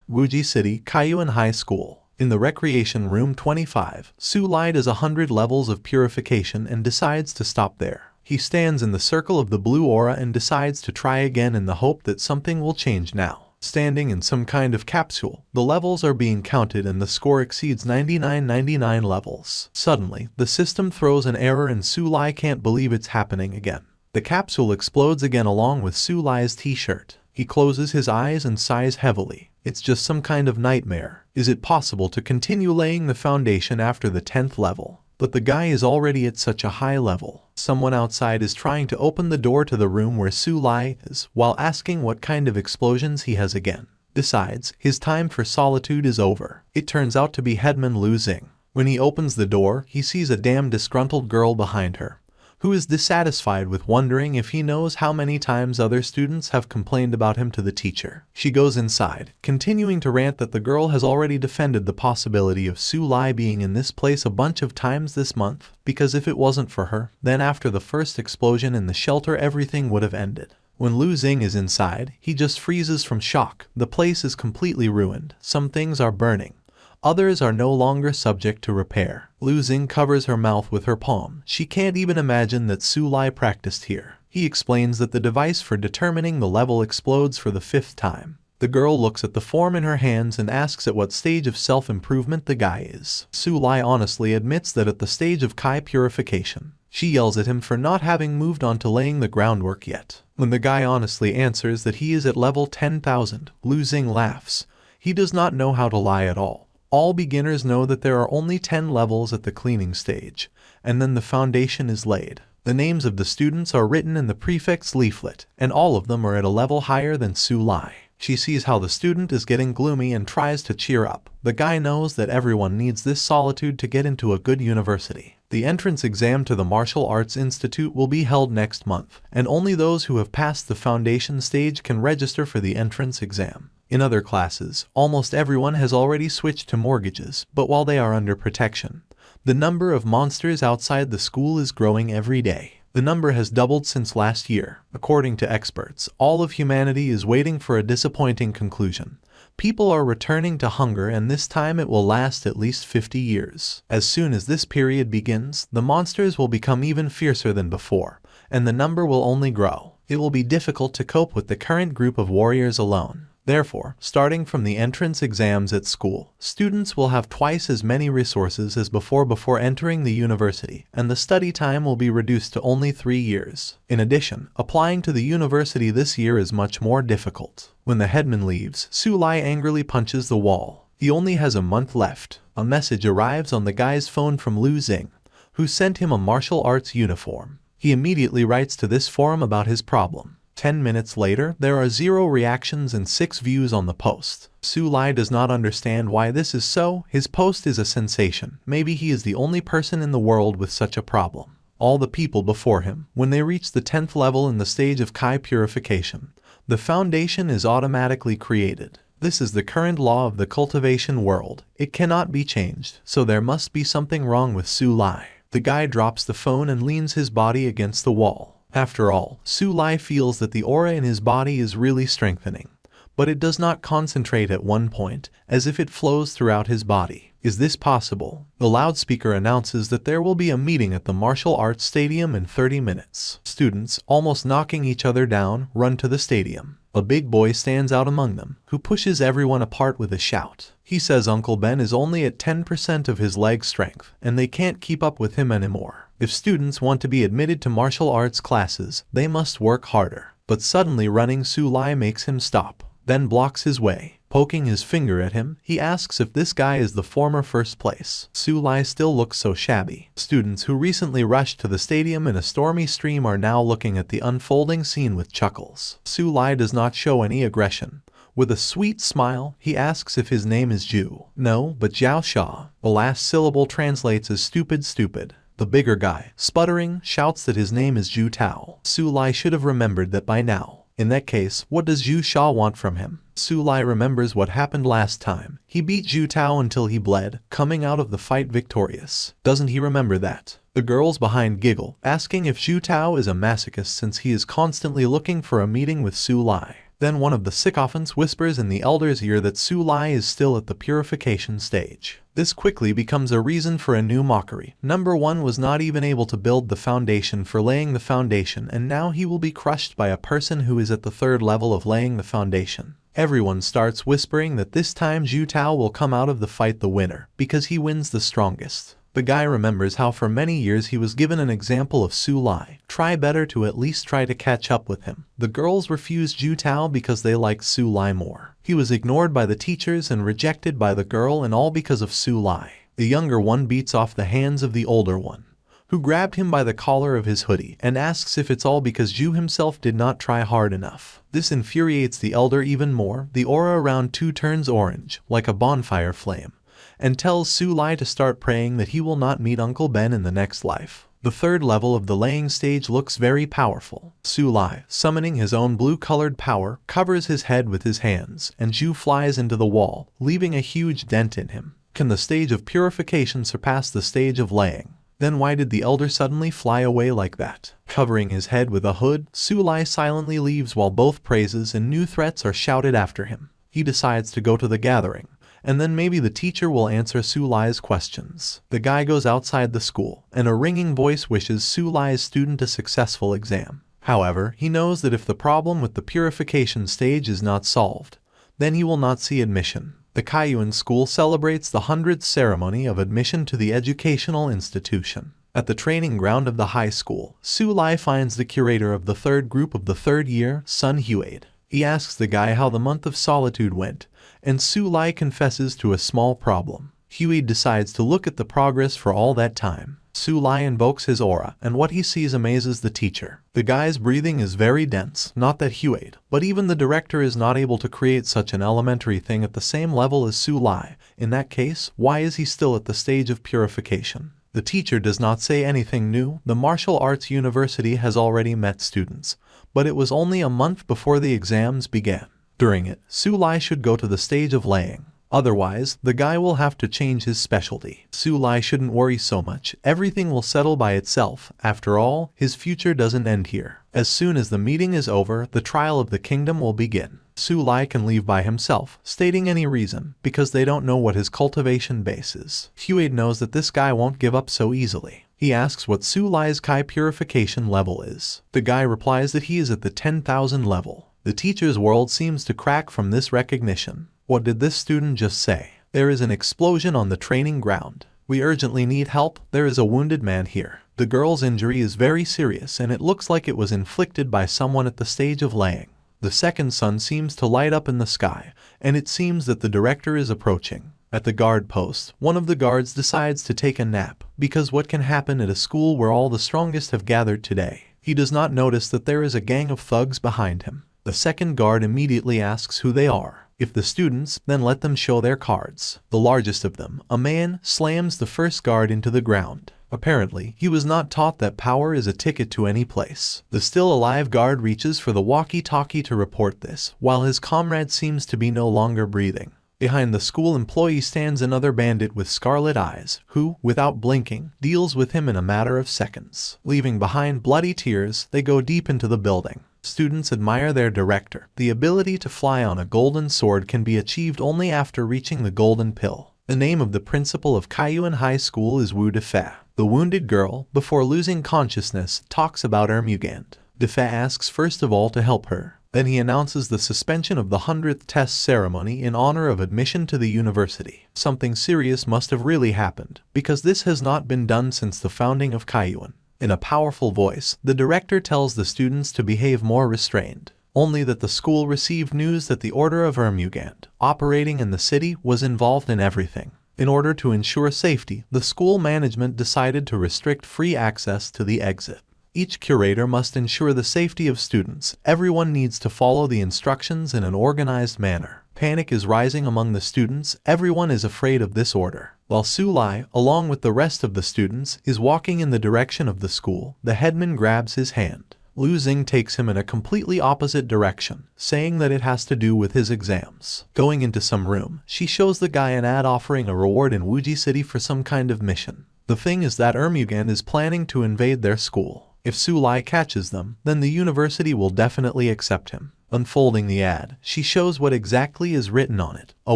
Wuji City, Kaiyuan High School. In the Recreation Room 25, SuLi does 100 levels of purification and decides to stop there. He stands in the circle of the blue aura and decides to try again in the hope that something will change now. Standing in some kind of capsule, the levels are being counted and the score exceeds 99 levels. Suddenly, the system throws an error and SuLi can't believe it's happening again. The capsule explodes again along with SuLi's t-shirt. He closes his eyes and sighs heavily. It's just some kind of nightmare. Is it possible to continue laying the foundation after the 10th level? But the guy is already at such a high level. Someone outside is trying to open the door to the room where SuLi is, while asking what kind of explosions he has again. Decides his time for solitude is over. It turns out to be Headman Lu Xing. When he opens the door, he sees a damn disgruntled girl behind her, who is dissatisfied with wondering if he knows how many times other students have complained about him to the teacher. She goes inside, continuing to rant that the girl has already defended the possibility of SuLi being in this place a bunch of times this month, because if it wasn't for her, then after the first explosion in the shelter everything would have ended. When Lu Xing is inside, he just freezes from shock. The place is completely ruined. Some things are burning. Others are no longer subject to repair. Lu Xing covers her mouth with her palm. She can't even imagine that SuLi practiced here. He explains that the device for determining the level explodes for the 5th time. The girl looks at the form in her hands and asks at what stage of self-improvement the guy is. SuLi honestly admits that at the stage of Kai purification. She yells at him for not having moved on to laying the groundwork yet. When the guy honestly answers that he is at level 10,000, Lu Xing laughs. He does not know how to lie at all. All beginners know that there are only 10 levels at the cleaning stage, and then the foundation is laid. The names of the students are written in the prefect's leaflet, and all of them are at a level higher than SuLi. She sees how the student is getting gloomy and tries to cheer up. The guy knows that everyone needs this solitude to get into a good university. The entrance exam to the Martial Arts Institute will be held next month, and only those who have passed the foundation stage can register for the entrance exam. In other classes, almost everyone has already switched to mortgages, but while they are under protection, the number of monsters outside the school is growing every day. The number has doubled since last year. According to experts, all of humanity is waiting for a disappointing conclusion. People are returning to hunger, and this time it will last at least 50 years. As soon as this period begins, the monsters will become even fiercer than before, and the number will only grow. It will be difficult to cope with the current group of warriors alone. Therefore, starting from the entrance exams at school, students will have twice as many resources as before entering the university, and the study time will be reduced to only 3 years. In addition, applying to the university this year is much more difficult. When the headman leaves, SuLi angrily punches the wall. He only has a month left. A message arrives on the guy's phone from Lu Xing, who sent him a martial arts uniform. He immediately writes to this forum about his problem. 10 minutes later, there are 0 reactions and 6 views on the post. SuLi does not understand why this is so. His post is a sensation. Maybe he is the only person in the world with such a problem. All the people before him, when they reach the 10th level in the stage of Kai purification, the foundation is automatically created. This is the current law of the cultivation world. It cannot be changed, so there must be something wrong with SuLi. The guy drops the phone and leans his body against the wall. After all, SuLi feels that the aura in his body is really strengthening, but it does not concentrate at one point, as if it flows throughout his body. Is this possible? The loudspeaker announces that there will be a meeting at the martial arts stadium in 30 minutes. Students, almost knocking each other down, run to the stadium. A big boy stands out among them, who pushes everyone apart with a shout. He says Uncle Ben is only at 10% of his leg strength, and they can't keep up with him anymore. If students want to be admitted to martial arts classes, they must work harder. But suddenly running SuLi makes him stop, then blocks his way. Poking his finger at him, he asks if this guy is the former first place. SuLi still looks so shabby. Students who recently rushed to the stadium in a stormy stream are now looking at the unfolding scene with chuckles. SuLi does not show any aggression. With a sweet smile, he asks if his name is Ju. No, but Jiao Sha. The last syllable translates as stupid. The bigger guy, sputtering, shouts that his name is Ju Tao. SuLi should have remembered that by now. In that case, what does Ju Sha want from him? SuLi remembers what happened last time. He beat Ju Tao until he bled, coming out of the fight victorious. Doesn't he remember that? The girls behind giggle, asking if Ju Tao is a masochist since he is constantly looking for a meeting with SuLi. Then one of the sycophants whispers in the elder's ear that SuLi is still at the purification stage. This quickly becomes a reason for a new mockery. Number 1 was not even able to build the foundation for laying the foundation, and now he will be crushed by a person who is at the 3rd level of laying the foundation. Everyone starts whispering that this time Zhu Tao will come out of the fight the winner, because he wins the strongest. The guy remembers how for many years he was given an example of SuLi. Try better to at least try to catch up with him. The girls refused Zhu Tao because they liked SuLi more. He was ignored by the teachers and rejected by the girl, and all because of SuLi. The younger one beats off the hands of the older one, who grabbed him by the collar of his hoodie and asks if it's all because Zhu himself did not try hard enough. This infuriates the elder even more. The aura around Tu turns orange, like a bonfire flame, and tells SuLi to start praying that he will not meet Uncle Ben in the next life. The 3rd level of the laying stage looks very powerful. SuLi, summoning his own blue-colored power, covers his head with his hands, and Zhu flies into the wall, leaving a huge dent in him. Can the stage of purification surpass the stage of laying? Then why did the elder suddenly fly away like that? Covering his head with a hood, SuLi silently leaves while both praises and new threats are shouted after him. He decides to go to the gathering, and then maybe the teacher will answer SuLi's questions. The guy goes outside the school, and a ringing voice wishes SuLi's student a successful exam. However, he knows that if the problem with the purification stage is not solved, then he will not see admission. The Kaiyuan school celebrates the 100th ceremony of admission to the educational institution. At the training ground of the high school, SuLi finds the curator of the 3rd group of the 3rd year, Sun Huade. He asks the guy how the month of solitude went, and SuLi confesses to a small problem. Huade decides to look at the progress for all that time. SuLi invokes his aura, and what he sees amazes the teacher. The guy's breathing is very dense, not that Huade, but even the director is not able to create such an elementary thing at the same level as SuLi. In that case, why is he still at the stage of purification? The teacher does not say anything new. The martial arts university has already met students, but it was only a month before the exams began. During it, SuLi should go to the stage of laying. Otherwise, the guy will have to change his specialty. SuLi shouldn't worry so much. Everything will settle by itself. After all, his future doesn't end here. As soon as the meeting is over, the trial of the kingdom will begin. SuLi can leave by himself, stating any reason, because they don't know what his cultivation base is. Huade knows that this guy won't give up so easily. He asks what SuLi's Kai purification level is. The guy replies that he is at the 10,000 level. The teacher's world seems to crack from this recognition. What did this student just say? There is an explosion on the training ground. We urgently need help. There is a wounded man here. The girl's injury is very serious, and it looks like it was inflicted by someone at the stage of laying. The second sun seems to light up in the sky, and it seems that the director is approaching. At the guard post, one of the guards decides to take a nap, because what can happen at a school where all the strongest have gathered today? He does not notice that there is a gang of thugs behind him. The second guard immediately asks who they are. If the students, then let them show their cards. The largest of them, a man, slams the first guard into the ground. Apparently, he was not taught that power is a ticket to any place. The still alive guard reaches for the walkie-talkie to report this, while his comrade seems to be no longer breathing. Behind the school employee stands another bandit with scarlet eyes, who, without blinking, deals with him in a matter of seconds. Leaving behind bloody tears, they go deep into the building. Students admire their director. The ability to fly on a golden sword can be achieved only after reaching the golden pill. The name of the principal of Kaiyuan High School is Wu Defe. The wounded girl, before losing consciousness, talks about Ermugand. Defe asks first of all to help her. Then he announces the suspension of the 100th test ceremony in honor of admission to the university. Something serious must have really happened, because this has not been done since the founding of Kaiyuan. In a powerful voice, the director tells the students to behave more restrained. Only that the school received news that the Order of Ermugand, operating in the city, was involved in everything. In order to ensure safety, the school management decided to restrict free access to the exit. Each curator must ensure the safety of students. Everyone needs to follow the instructions in an organized manner. Panic is rising among the students. Everyone is afraid of this order. While SuLi, along with the rest of the students, is walking in the direction of the school, the headman grabs his hand. Lu Xing takes him in a completely opposite direction, saying that it has to do with his exams. Going into some room, she shows the guy an ad offering a reward in Wuji City for some kind of mission. The thing is that Ermugand is planning to invade their school. If SuLi catches them, then the university will definitely accept him. Unfolding the ad, she shows what exactly is written on it. A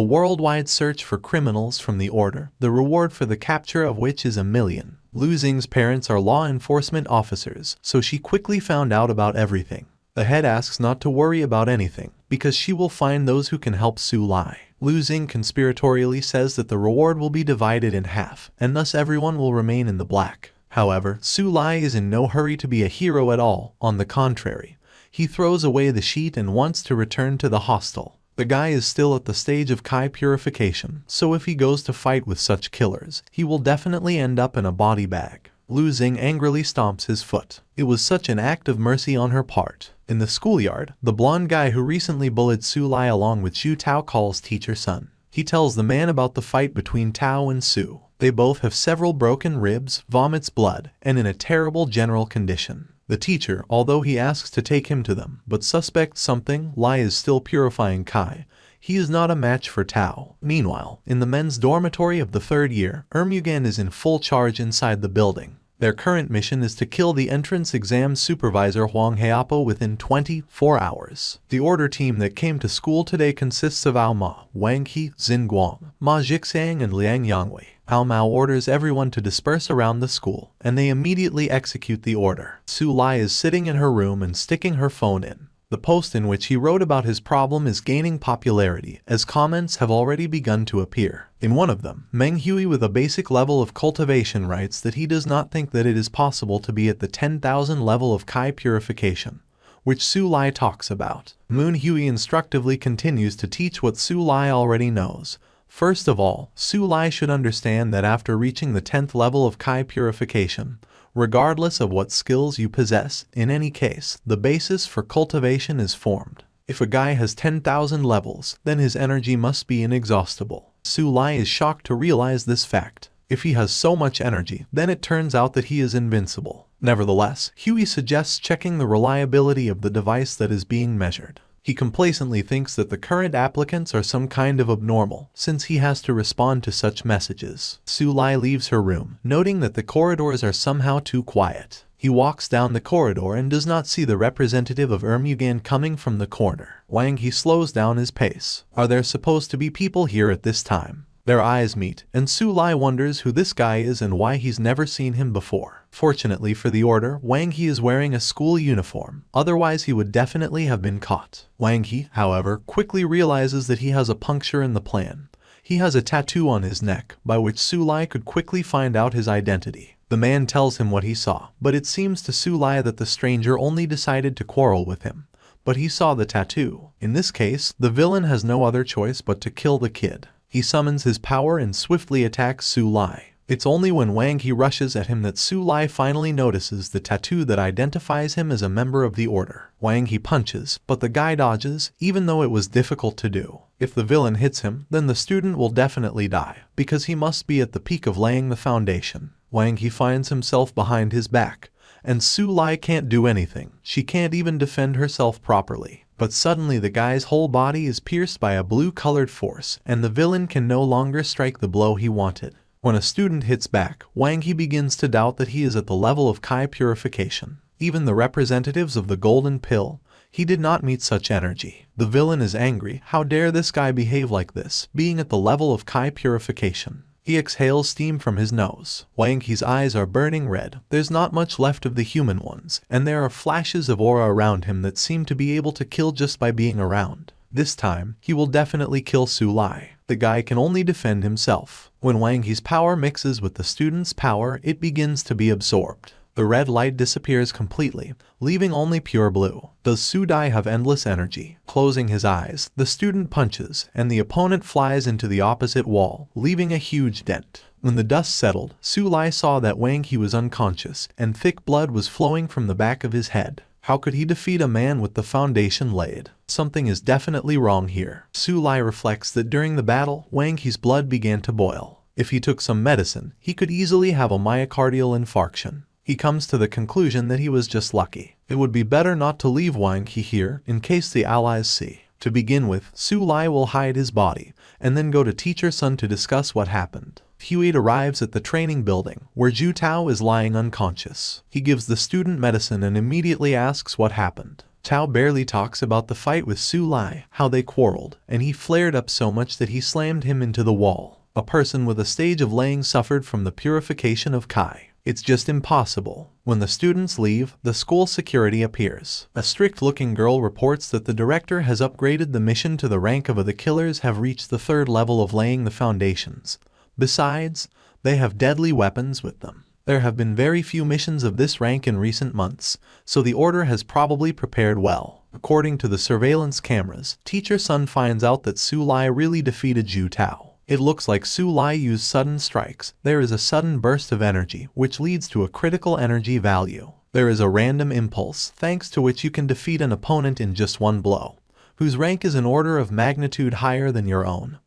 worldwide search for criminals from the order, the reward for the capture of which is $1 million. Lu Xing's parents are law enforcement officers, so she quickly found out about everything. The head asks not to worry about anything, because she will find those who can help SuLi. Lu Xing conspiratorially says that the reward will be divided in half, and thus everyone will remain in the black. However, SuLi is in no hurry to be a hero at all. On the contrary, he throws away the sheet and wants to return to the hostel. The guy is still at the stage of Kai purification, so if he goes to fight with such killers, he will definitely end up in a body bag. Lu Xing angrily stomps his foot. It was such an act of mercy on her part. In the schoolyard, the blonde guy who recently bullied SuLi along with Xu Tao calls teacher son. He tells the man about the fight between Tao and Su. They both have several broken ribs, vomits blood, and in a terrible general condition. The teacher, although he asks to take him to them, but suspects something, Li is still purifying Kai. He is not a match for Tao. Meanwhile, in the men's dormitory of the 3rd year, Ermugan is in full charge inside the building. Their current mission is to kill the entrance exam supervisor Huang Heapo within 24 hours. The order team that came to school today consists of Ao Ma, Wang He, Xin Guang, Ma Zhixiang, and Liang Yangwei. Ao Mao orders everyone to disperse around the school, and they immediately execute the order. SuLi is sitting in her room and sticking her phone in. The post in which he wrote about his problem is gaining popularity, as comments have already begun to appear. In one of them, Meng Hui with a basic level of cultivation writes that he does not think that it is possible to be at the 10,000 level of Kai purification, which SuLi talks about. Moon Hui instructively continues to teach what SuLi already knows. First of all, SuLi should understand that after reaching the 10th level of Kai purification, regardless of what skills you possess, in any case, the basis for cultivation is formed. If a guy has 10,000 levels, then his energy must be inexhaustible. SuLi is shocked to realize this fact. If he has so much energy, then it turns out that he is invincible. Nevertheless, Huey suggests checking the reliability of the device that is being measured. He complacently thinks that the current applicants are some kind of abnormal, since he has to respond to such messages. SuLi leaves her room, noting that the corridors are somehow too quiet. He walks down the corridor and does not see the representative of Ermugan coming from the corner. Wang He slows down his pace. Are there supposed to be people here at this time? Their eyes meet, and SuLi wonders who this guy is and why he's never seen him before. Fortunately for the order, Wang He is wearing a school uniform, otherwise he would definitely have been caught. Wang He, however, quickly realizes that he has a puncture in the plan. He has a tattoo on his neck, by which SuLi could quickly find out his identity. The man tells him what he saw, but it seems to SuLi that the stranger only decided to quarrel with him. But he saw the tattoo. In this case, the villain has no other choice but to kill the kid. He summons his power and swiftly attacks SuLi. It's only when Wang He rushes at him that SuLi finally notices the tattoo that identifies him as a member of the order. Wang He punches, but the guy dodges, even though it was difficult to do. If the villain hits him, then the student will definitely die, because he must be at the peak of laying the foundation. Wang He finds himself behind his back, and SuLi can't do anything. She can't even defend herself properly. But suddenly the guy's whole body is pierced by a blue-colored force, and the villain can no longer strike the blow he wanted. When a student hits back, Wang He begins to doubt that he is at the level of Kai purification. Even the representatives of the Golden Pill, he did not meet such energy. The villain is angry. How dare this guy behave like this, being at the level of Kai purification? He exhales steam from his nose. Wang He's eyes are burning red. There's not much left of the human ones, and there are flashes of aura around him that seem to be able to kill just by being around. This time, he will definitely kill SuLi. The guy can only defend himself. When Wang He's power mixes with the student's power, it begins to be absorbed. The red light disappears completely, leaving only pure blue. Does SuLi have endless energy? Closing his eyes, the student punches, and the opponent flies into the opposite wall, leaving a huge dent. When the dust settled, SuLi saw that Wang He was unconscious, and thick blood was flowing from the back of his head. How could he defeat a man with the foundation laid? Something is definitely wrong here. SuLi reflects that during the battle, Wang He's blood began to boil. If he took some medicine, he could easily have a myocardial infarction. He comes to the conclusion that he was just lucky. It would be better not to leave Wang He here, in case the allies see. To begin with, SuLi will hide his body, and then go to Teacher Sun to discuss what happened. Huey arrives at the training building, where Ju Tao is lying unconscious. He gives the student medicine and immediately asks what happened. Tao barely talks about the fight with SuLi, how they quarreled, and he flared up so much that he slammed him into the wall. A person with a stage of laying suffered from the purification of Kai. It's just impossible. When the students leave, the school security appears. A strict-looking girl reports that the director has upgraded the mission to the rank of the killers have reached the 3rd level of laying the foundations. Besides, they have deadly weapons with them. There have been very few missions of this rank in recent months, so the order has probably prepared well. According to the surveillance cameras, Teacher Sun finds out that SuLi really defeated Ju Tao. It looks like SuLi used sudden strikes. There is a sudden burst of energy, which leads to a critical energy value. There is a random impulse, thanks to which you can defeat an opponent in just one blow, whose rank is an order of magnitude higher than your own.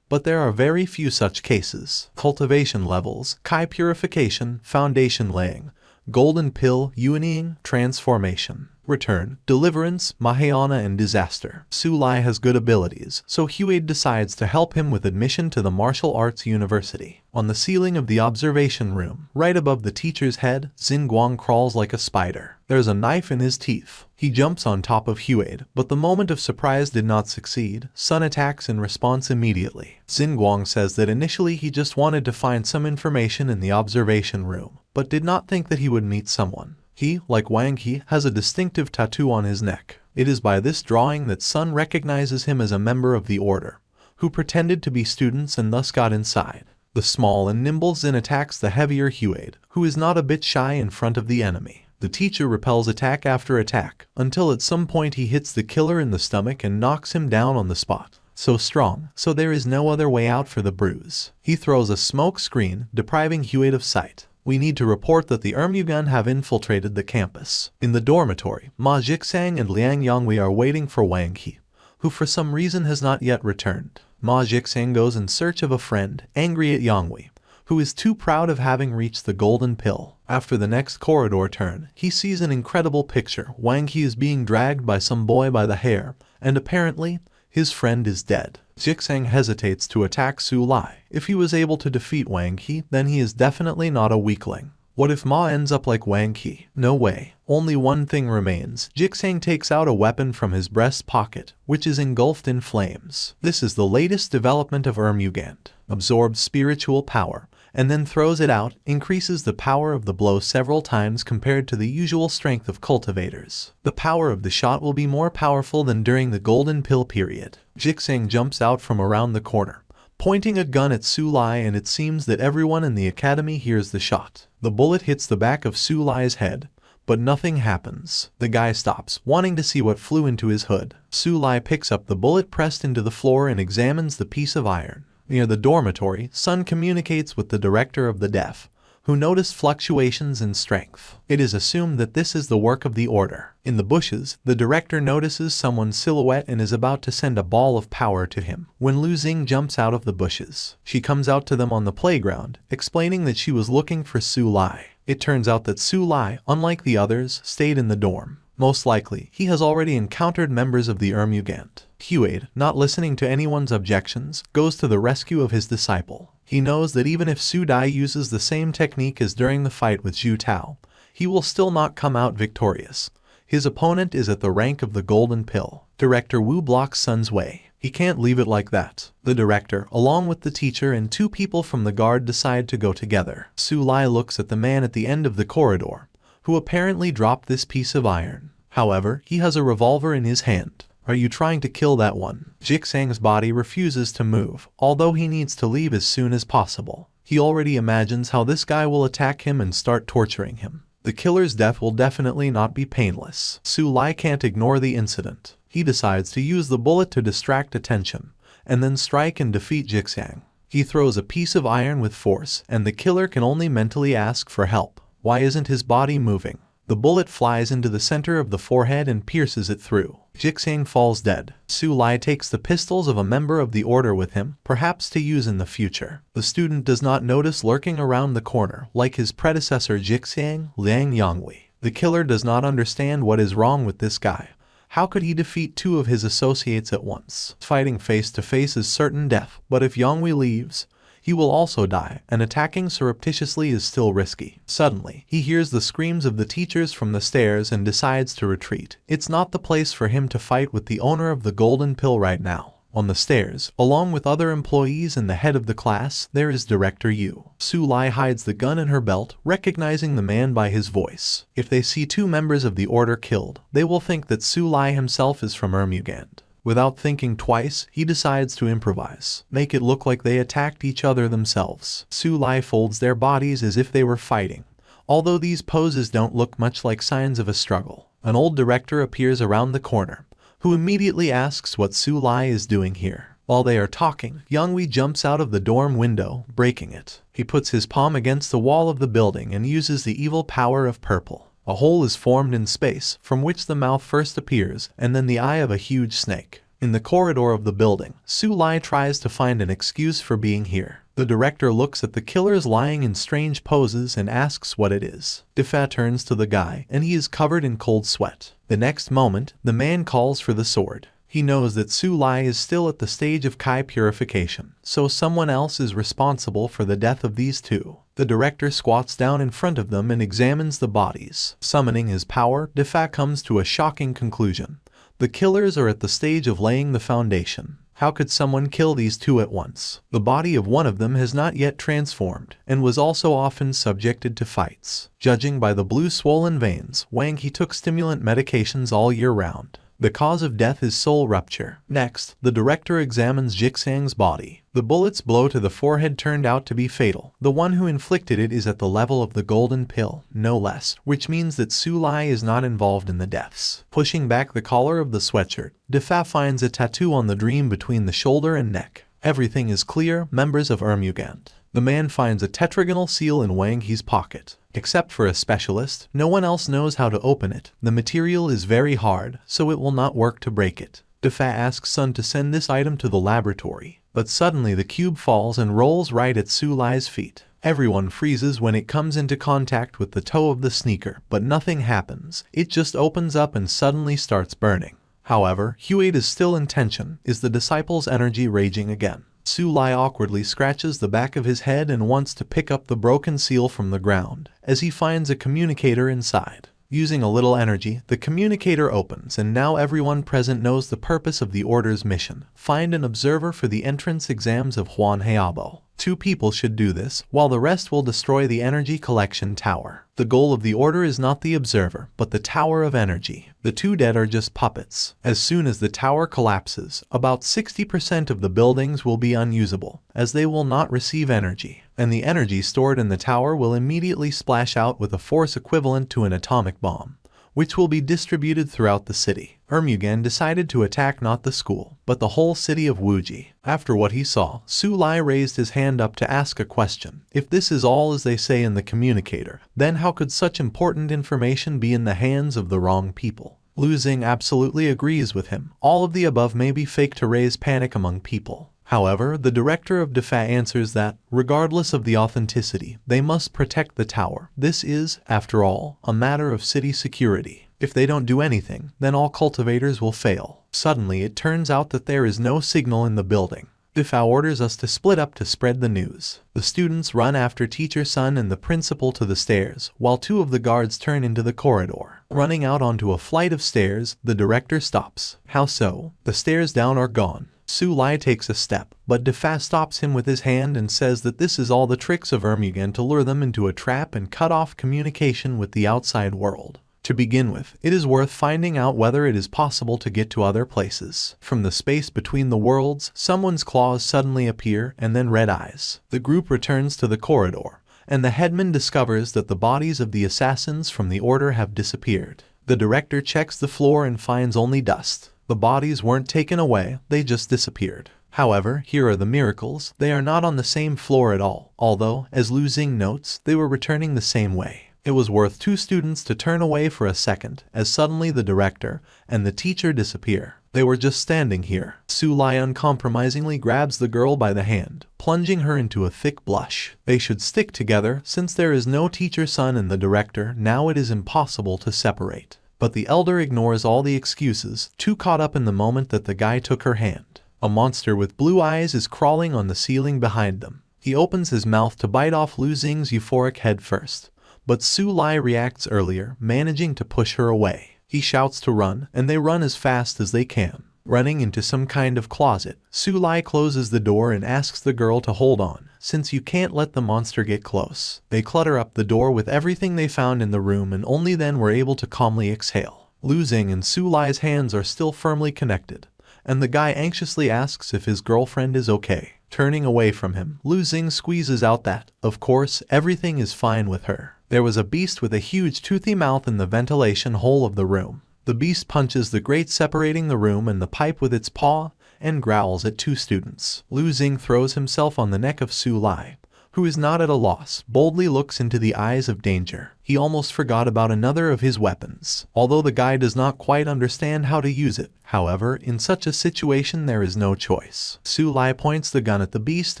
But there are very few such cases. Cultivation levels, Kai purification, foundation laying, golden pill, Yuaning, transformation, return, deliverance, Mahayana, and disaster. SuLi has good abilities, so Huey decides to help him with admission to the martial arts university. On the ceiling of the observation room, right above the teacher's head, Xinguang crawls like a spider. There's a knife in his teeth. He jumps on top of Huey, but the moment of surprise did not succeed. Sun attacks in response immediately. Xinguang says that initially he just wanted to find some information in the observation room, but did not think that he would meet someone. He, like Wang He, has a distinctive tattoo on his neck. It is by this drawing that Sun recognizes him as a member of the order, who pretended to be students and thus got inside. The small and nimble Xin attacks the heavier Huey, who is not a bit shy in front of the enemy. The teacher repels attack after attack, until at some point he hits the killer in the stomach and knocks him down on the spot. So strong, so there is no other way out for the bruise. He throws a smoke screen, depriving Huey of sight. We need to report that the Ermugan have infiltrated the campus. In the dormitory, Ma Jixang and Liang Yonghui are waiting for Wang He, who for some reason has not yet returned. Ma Jixang goes in search of a friend, angry at Yonghui, who is too proud of having reached the golden pill. After the next corridor turn, he sees an incredible picture. Wang He is being dragged by some boy by the hair, and apparently, his friend is dead. Jixang hesitates to attack SuLi. If he was able to defeat Wang He, then he is definitely not a weakling. What if Ma ends up like Wang He? No way. Only one thing remains. Jixang takes out a weapon from his breast pocket, which is engulfed in flames. This is the latest development of Ermugant. Absorbs spiritual power, and then throws it out, increases the power of the blow several times compared to the usual strength of cultivators. The power of the shot will be more powerful than during the golden pill period. Jixang jumps out from around the corner, pointing a gun at SuLi, and it seems that everyone in the academy hears the shot. The bullet hits the back of SuLi's head, but nothing happens. The guy stops, wanting to see what flew into his hood. SuLi picks up the bullet pressed into the floor and examines the piece of iron. Near the dormitory, Sun communicates with the director of the deaf, who noticed fluctuations in strength. It is assumed that this is the work of the order. In the bushes, the director notices someone's silhouette and is about to send a ball of power to him, when Lu Xing jumps out of the bushes. She comes out to them on the playground, explaining that she was looking for SuLi. It turns out that SuLi, unlike the others, stayed in the dorm. Most likely, he has already encountered members of the Ermugant. Huey, not listening to anyone's objections, goes to the rescue of his disciple. He knows that even if SuLi uses the same technique as during the fight with Ju Tao, he will still not come out victorious. His opponent is at the rank of the golden pill. Director Wu blocks Sun's way. He can't leave it like that. The director, along with the teacher and 2 people from the guard, decide to go together. SuLi looks at the man at the end of the corridor, who apparently dropped this piece of iron. However, he has a revolver in his hand. Are you trying to kill that one? Jixang's body refuses to move, although he needs to leave as soon as possible. He already imagines how this guy will attack him and start torturing him. The killer's death will definitely not be painless. SuLi can't ignore the incident. He decides to use the bullet to distract attention, and then strike and defeat Jixang. He throws a piece of iron with force, and the killer can only mentally ask for help. Why isn't his body moving? The bullet flies into the center of the forehead and pierces it through. Jixang falls dead. SuLi takes the pistols of a member of the order with him, perhaps to use in the future. The student does not notice lurking around the corner, like his predecessor Jixang, Liang Yonghui. The killer does not understand what is wrong with this guy, How could he defeat 2 of his associates at once? Fighting face to face is certain death, but if Yonghui leaves, he will also die, and attacking surreptitiously is still risky. Suddenly, he hears the screams of the teachers from the stairs and decides to retreat. It's not the place for him to fight with the owner of the golden pill right now. On the stairs, along with other employees and the head of the class, there is Director Yu. SuLi hides the gun in her belt, recognizing the man by his voice. If they see 2 members of the order killed, they will think that SuLi himself is from Ermugand. Without thinking twice, he decides to improvise, make it look like they attacked each other themselves. SuLi folds their bodies as if they were fighting, although these poses don't look much like signs of a struggle. An old director appears around the corner, who immediately asks what SuLi is doing here. While they are talking, Yonghui jumps out of the dorm window, breaking it. He puts his palm against the wall of the building and uses the evil power of purple. A hole is formed in space, from which the mouth first appears, and then the eye of a huge snake. In the corridor of the building, SuLi tries to find an excuse for being here. The director looks at the killers lying in strange poses and asks what it is. Defa turns to the guy, and he is covered in cold sweat. The next moment, the man calls for the sword. He knows that SuLi is still at the stage of Kai purification, so someone else is responsible for the death of these 2. The director squats down in front of them and examines the bodies. Summoning his power, Defa comes to a shocking conclusion. The killers are at the stage of laying the foundation. How could someone kill these 2 at once? The body of one of them has not yet transformed, and was also often subjected to fights. Judging by the blue swollen veins, Wang He took stimulant medications all year round. The cause of death is soul rupture. Next, the director examines Jixang's body. The bullet's blow to the forehead turned out to be fatal. The one who inflicted it is at the level of the golden pill, no less, which means that SuLi is not involved in the deaths. Pushing back the collar of the sweatshirt, Defa finds a tattoo on the dream between the shoulder and neck. Everything is clear, members of Ermugand. The man finds a tetragonal seal in Wang He's pocket. Except for a specialist, no one else knows how to open it. The material is very hard, so it will not work to break it. Defa asks Sun to send this item to the laboratory, but suddenly the cube falls and rolls right at SuLi's feet. Everyone freezes when it comes into contact with the toe of the sneaker, but nothing happens. It just opens up and suddenly starts burning. However, Huade is still in tension. Is the disciple's energy raging again? SuLi awkwardly scratches the back of his head and wants to pick up the broken seal from the ground, as he finds a communicator inside. Using a little energy, the communicator opens, and now everyone present knows the purpose of the Order's mission. Find an observer for the entrance exams of Huan Heabo. 2 people should do this, while the rest will destroy the energy collection tower. The goal of the Order is not the observer, but the tower of energy. The 2 dead are just puppets. As soon as the tower collapses, about 60% of the buildings will be unusable, as they will not receive energy, and the energy stored in the tower will immediately splash out with a force equivalent to an atomic bomb, which will be distributed throughout the city. Ermugand decided to attack not the school, but the whole city of Wuji. After what he saw, SuLi raised his hand up to ask a question. If this is all as they say in the communicator, then how could such important information be in the hands of the wrong people? Lu Xing absolutely agrees with him. All of the above may be fake to raise panic among people. However, the director of Defa answers that, regardless of the authenticity, they must protect the tower. This is, after all, a matter of city security. If they don't do anything, then all cultivators will fail. Suddenly it turns out that there is no signal in the building. Defa orders us to split up to spread the news. The students run after Teacher Sun and the principal to the stairs, while 2 of the guards turn into the corridor. Running out onto a flight of stairs, the director stops. How so? The stairs down are gone. SuLi takes a step, but Defa stops him with his hand and says that this is all the tricks of Ermugand to lure them into a trap and cut off communication with the outside world. To begin with, it is worth finding out whether it is possible to get to other places. From the space between the worlds, someone's claws suddenly appear and then red eyes. The group returns to the corridor, and the headman discovers that the bodies of the assassins from the Order have disappeared. The director checks the floor and finds only dust. The bodies weren't taken away, they just disappeared. However, here are the miracles. They are not on the same floor at all, although, as Lu Xing notes, they were returning the same way. It was worth 2 students to turn away for a second, as suddenly the director and the teacher disappear. They were just standing here. SuLi uncompromisingly grabs the girl by the hand, plunging her into a thick blush. They should stick together, since there is no Teacher Sun and the director. Now it is impossible to separate. But the elder ignores all the excuses, too caught up in the moment that the guy took her hand. A monster with blue eyes is crawling on the ceiling behind them. He opens his mouth to bite off Lu Xing's euphoric head first, but SuLi reacts earlier, managing to push her away. He shouts to run, and they run as fast as they can. Running into some kind of closet, SuLi closes the door and asks the girl to hold on, since you can't let the monster get close. They clutter up the door with everything they found in the room and only then were able to calmly exhale. Lu Xing and SuLi's hands are still firmly connected, and the guy anxiously asks if his girlfriend is okay. Turning away from him, Lu Xing squeezes out that, of course, everything is fine with her. There was a beast with a huge toothy mouth in the ventilation hole of the room. The beast punches the grate separating the room and the pipe with its paw, and growls at two students. Lu Xing throws himself on the neck of SuLi, who is not at a loss, boldly looks into the eyes of danger. He almost forgot about another of his weapons, although the guy does not quite understand how to use it. However, in such a situation there is no choice. SuLi points the gun at the beast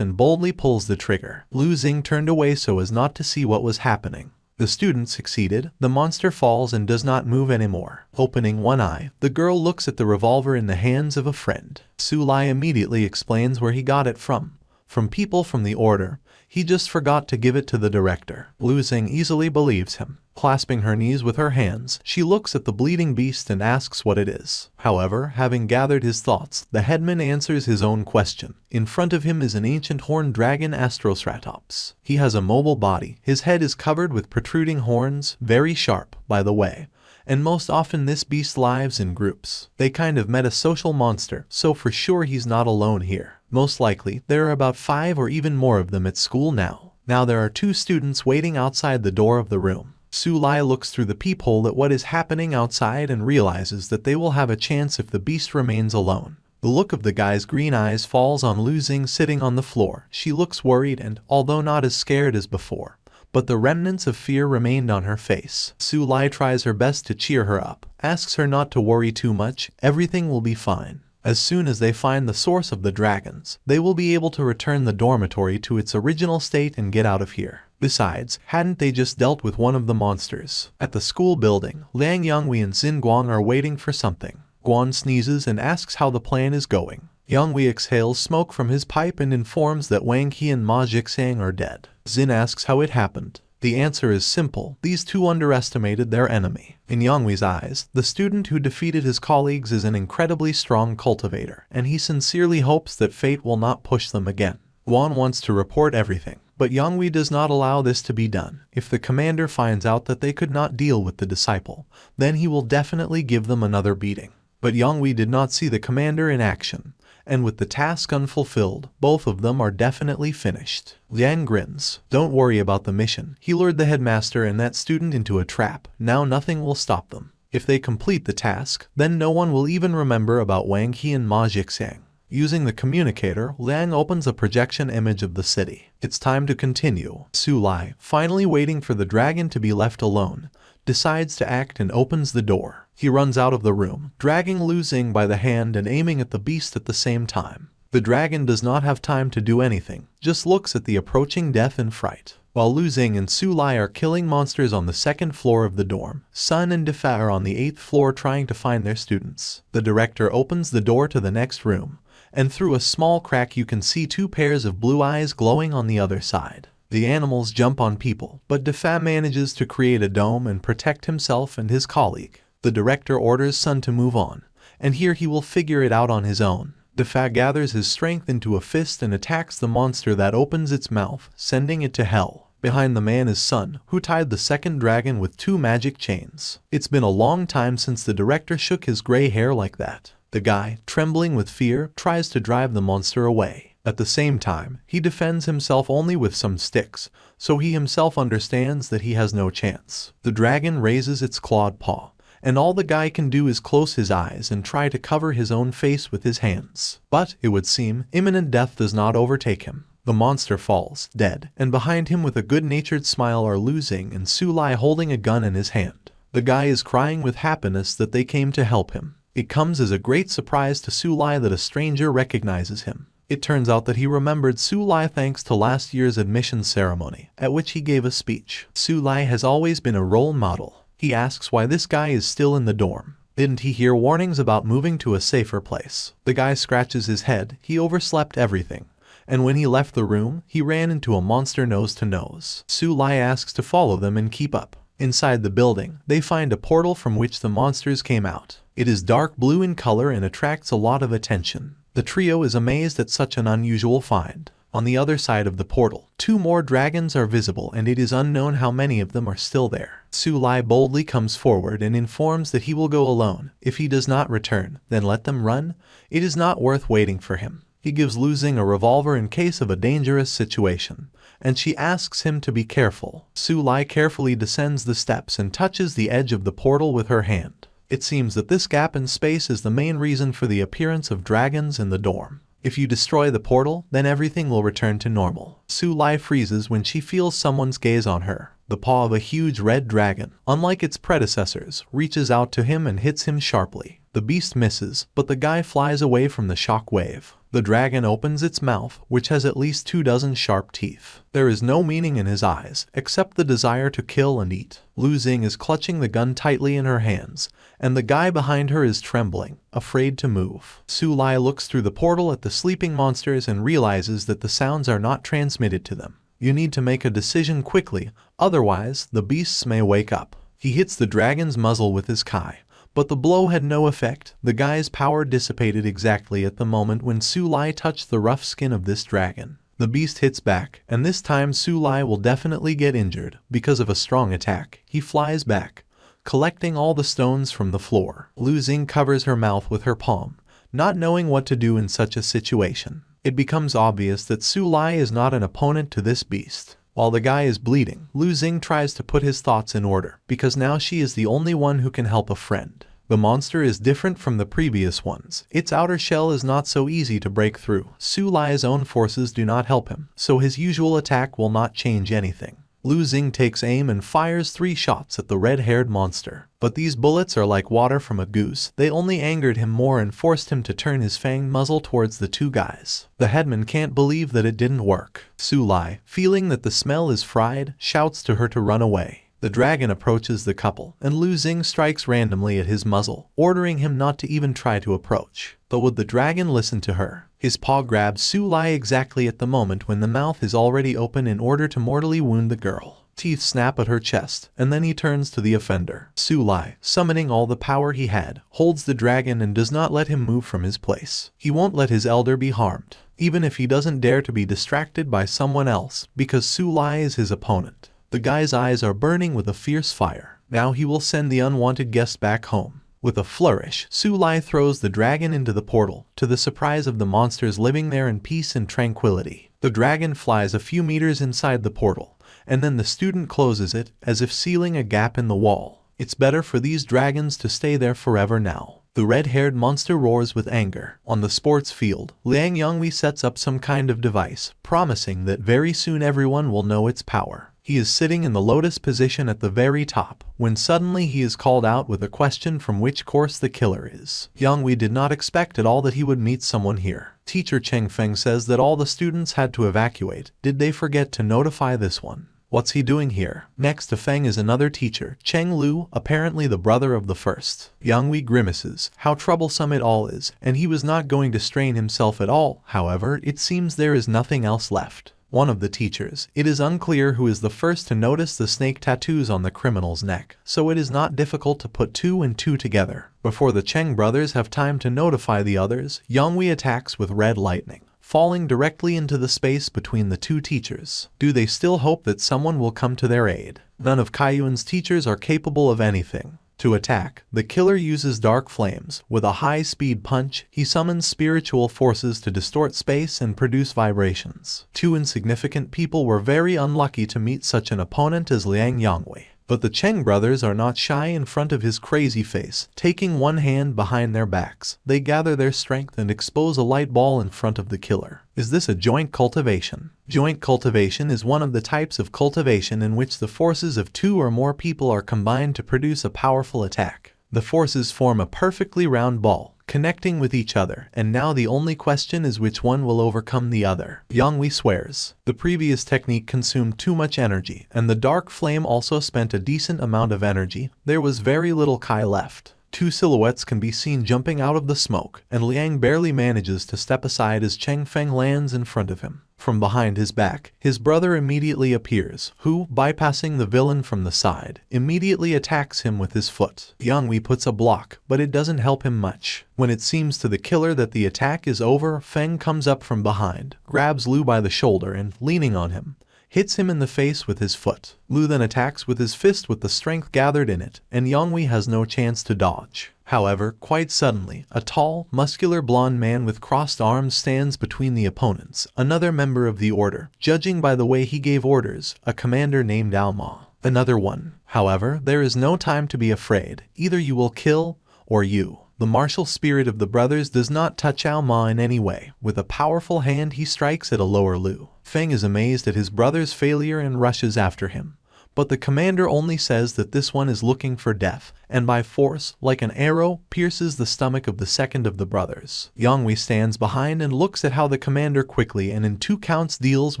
and boldly pulls the trigger. Lu Xing turned away so as not to see what was happening. The student succeeded. The monster falls and does not move anymore. Opening one eye, the girl looks at the revolver in the hands of a friend. SuLi immediately explains where he got it from. From people from the order. He just forgot to give it to the director. Lu Xing easily believes him. Clasping her knees with her hands, she looks at the bleeding beast and asks what it is. However, having gathered his thoughts, the headman answers his own question. In front of him is an ancient horned dragon Astrosratops. He has a mobile body. His head is covered with protruding horns, very sharp, by the way. And most often this beast lives in groups. They kind of met a social monster, so for sure he's not alone here. Most likely, there are about 5 or even more of them at school now. Now there are 2 students waiting outside the door of the room. SuLi looks through the peephole at what is happening outside and realizes that they will have a chance if the beast remains alone. The look of the guy's green eyes falls on Lu Xing sitting on the floor. She looks worried and, although not as scared as before, but the remnants of fear remained on her face. SuLi tries her best to cheer her up, asks her not to worry too much, everything will be fine. As soon as they find the source of the dragons, they will be able to return the dormitory to its original state and get out of here. Besides, hadn't they just dealt with one of the monsters? At the school building, Liang Yonghui and Xin Guang are waiting for something. Guan sneezes and asks how the plan is going. Yonghui exhales smoke from his pipe and informs that Wang Qi and Ma Jixang are dead. Xin asks how it happened. The answer is simple. These 2 underestimated their enemy. In Yonghui's eyes, the student who defeated his colleagues is an incredibly strong cultivator, and he sincerely hopes that fate will not push them again. Guan wants to report everything, but Yonghui does not allow this to be done. If the commander finds out that they could not deal with the disciple, then he will definitely give them another beating. But Yonghui did not see the commander in action, and with the task unfulfilled, both of them are definitely finished. Liang grins. Don't worry about the mission. He lured the headmaster and that student into a trap. Now nothing will stop them. If they complete the task, then no one will even remember about Wang Qi and Ma Jixang. Using the communicator, Liang opens a projection image of the city. It's time to continue. SuLi, finally waiting for the dragon to be left alone, decides to act and opens the door. He runs out of the room, dragging Lu Xing by the hand and aiming at the beast at the same time. The dragon does not have time to do anything, just looks at the approaching death in fright. While Lu Xing and SuLi are killing monsters on the 2nd floor of the dorm, Sun and Defa are on the 8th floor trying to find their students. The director opens the door to the next room, and through a small crack you can see 2 pairs of blue eyes glowing on the other side. The animals jump on people, but Defa manages to create a dome and protect himself and his colleague. The director orders Sun to move on, and here he will figure it out on his own. Defa gathers his strength into a fist and attacks the monster that opens its mouth, sending it to hell. Behind the man is Sun, who tied the 2nd dragon with 2 magic chains. It's been a long time since the director shook his gray hair like that. The guy, trembling with fear, tries to drive the monster away. At the same time, he defends himself only with some sticks, so he himself understands that he has no chance. The dragon raises its clawed paw, and all the guy can do is close his eyes and try to cover his own face with his hands. But, it would seem, imminent death does not overtake him. The monster falls, dead, and behind him with a good-natured smile are Lu Xing and SuLi holding a gun in his hand. The guy is crying with happiness that they came to help him. It comes as a great surprise to SuLi that a stranger recognizes him. It turns out that he remembered SuLi thanks to last year's admission ceremony, at which he gave a speech. SuLi has always been a role model, He asks why this guy is still in the dorm. Didn't he hear warnings about moving to a safer place? The guy scratches his head. He overslept everything. And when he left the room, he ran into a monster nose to nose. SuLi asks to follow them and keep up. Inside the building, they find a portal from which the monsters came out. It is dark blue in color and attracts a lot of attention. The trio is amazed at such an unusual find. On the other side of the portal, 2 more dragons are visible and it is unknown how many of them are still there. SuLi boldly comes forward and informs that he will go alone. If he does not return, then let them run. It is not worth waiting for him. He gives Luzing a revolver in case of a dangerous situation, and she asks him to be careful. SuLi carefully descends the steps and touches the edge of the portal with her hand. It seems that this gap in space is the main reason for the appearance of dragons in the dorm. If you destroy the portal, then everything will return to normal. SuLi freezes when she feels someone's gaze on her. The paw of a huge red dragon, unlike its predecessors, reaches out to him and hits him sharply. The beast misses, but the guy flies away from the shock wave. The dragon opens its mouth, which has at least 24 sharp teeth. There is no meaning in his eyes, except the desire to kill and eat. Luzing is clutching the gun tightly in her hands, and the guy behind her is trembling, afraid to move. SuLi looks through the portal at the sleeping monsters and realizes that the sounds are not transmitted to them. You need to make a decision quickly, otherwise the beasts may wake up. He hits the dragon's muzzle with his kai. But the blow had no effect. The guy's power dissipated exactly at the moment when SuLi touched the rough skin of this dragon. The beast hits back, and this time SuLi will definitely get injured. Because of a strong attack, he flies back, collecting all the stones from the floor. Luzing covers her mouth with her palm, not knowing what to do in such a situation. It becomes obvious that SuLi is not an opponent to this beast. While the guy is bleeding, Luzing tries to put his thoughts in order, because now she is the only one who can help a friend. The monster is different from the previous ones. Its outer shell is not so easy to break through. SuLi's own forces do not help him, so his usual attack will not change anything. Luzing takes aim and fires 3 shots at the red-haired monster. But these bullets are like water from a goose. They only angered him more and forced him to turn his fanged muzzle towards the 2 guys. The headman can't believe that it didn't work. SuLi, feeling that the smell is fried, shouts to her to run away. The dragon approaches the couple, and Luzing strikes randomly at his muzzle, ordering him not to even try to approach. But would the dragon listen to her? His paw grabs SuLi exactly at the moment when the mouth is already open in order to mortally wound the girl. Teeth snap at her chest, and then he turns to the offender. SuLi, summoning all the power he had, holds the dragon and does not let him move from his place. He won't let his elder be harmed, even if he doesn't dare to be distracted by someone else, because SuLi is his opponent. The guy's eyes are burning with a fierce fire. Now he will send the unwanted guest back home. With a flourish, SuLi throws the dragon into the portal, to the surprise of the monsters living there in peace and tranquility. The dragon flies a few meters inside the portal, and then the student closes it, as if sealing a gap in the wall. It's better for these dragons to stay there forever now. The red-haired monster roars with anger. On the sports field, Liang Yonghui sets up some kind of device, promising that very soon everyone will know its power. He is sitting in the lotus position at the very top, when suddenly he is called out with a question from which course the killer is. Yonghui did not expect at all that he would meet someone here. Teacher Cheng Feng says that all the students had to evacuate. Did they forget to notify this one? What's he doing here? Next to Feng is another teacher, Cheng Lu, apparently the brother of the first. Yonghui grimaces, how troublesome it all is, and he was not going to strain himself at all. However, it seems there is nothing else left. One of the teachers, it is unclear who is the first to notice the snake tattoos on the criminal's neck, so it is not difficult to put 2 and 2 together. Before the Cheng brothers have time to notify the others, Yonghui attacks with red lightning, falling directly into the space between the 2 teachers. Do they still hope that someone will come to their aid? None of Kaiyuan's teachers are capable of anything. To attack, the killer uses dark flames. With a high-speed punch, he summons spiritual forces to distort space and produce vibrations. 2 insignificant people were very unlucky to meet such an opponent as Liang Yonghui. But the Cheng brothers are not shy in front of his crazy face. Taking one hand behind their backs, they gather their strength and expose a light ball in front of the killer. Is this a joint cultivation? Joint cultivation is one of the types of cultivation in which the forces of 2 or more people are combined to produce a powerful attack. The forces form a perfectly round ball, connecting with each other, and now the only question is which one will overcome the other. Yonghui swears. The previous technique consumed too much energy, and the dark flame also spent a decent amount of energy. There was very little Kai left. Two silhouettes can be seen jumping out of the smoke, and Liang barely manages to step aside as Cheng Feng lands in front of him. From behind his back, his brother immediately appears, who, bypassing the villain from the side, immediately attacks him with his foot. Yonghui puts a block, but it doesn't help him much. When it seems to the killer that the attack is over, Feng comes up from behind, grabs Lu by the shoulder and, leaning on him, hits him in the face with his foot. Lu then attacks with his fist with the strength gathered in it, and Yonghui has no chance to dodge. However, quite suddenly, a tall, muscular blonde man with crossed arms stands between the opponents, another member of the order, judging by the way he gave orders, a commander named Alma. Another one. However, there is no time to be afraid. Either you will kill, or you. The martial spirit of the brothers does not touch Alma in any way. With a powerful hand he strikes at a lower Lu. Feng is amazed at his brother's failure and rushes after him. But the commander only says that this one is looking for death, and by force, like an arrow, pierces the stomach of the second of the brothers. Yonghui stands behind and looks at how the commander quickly and in 2 counts deals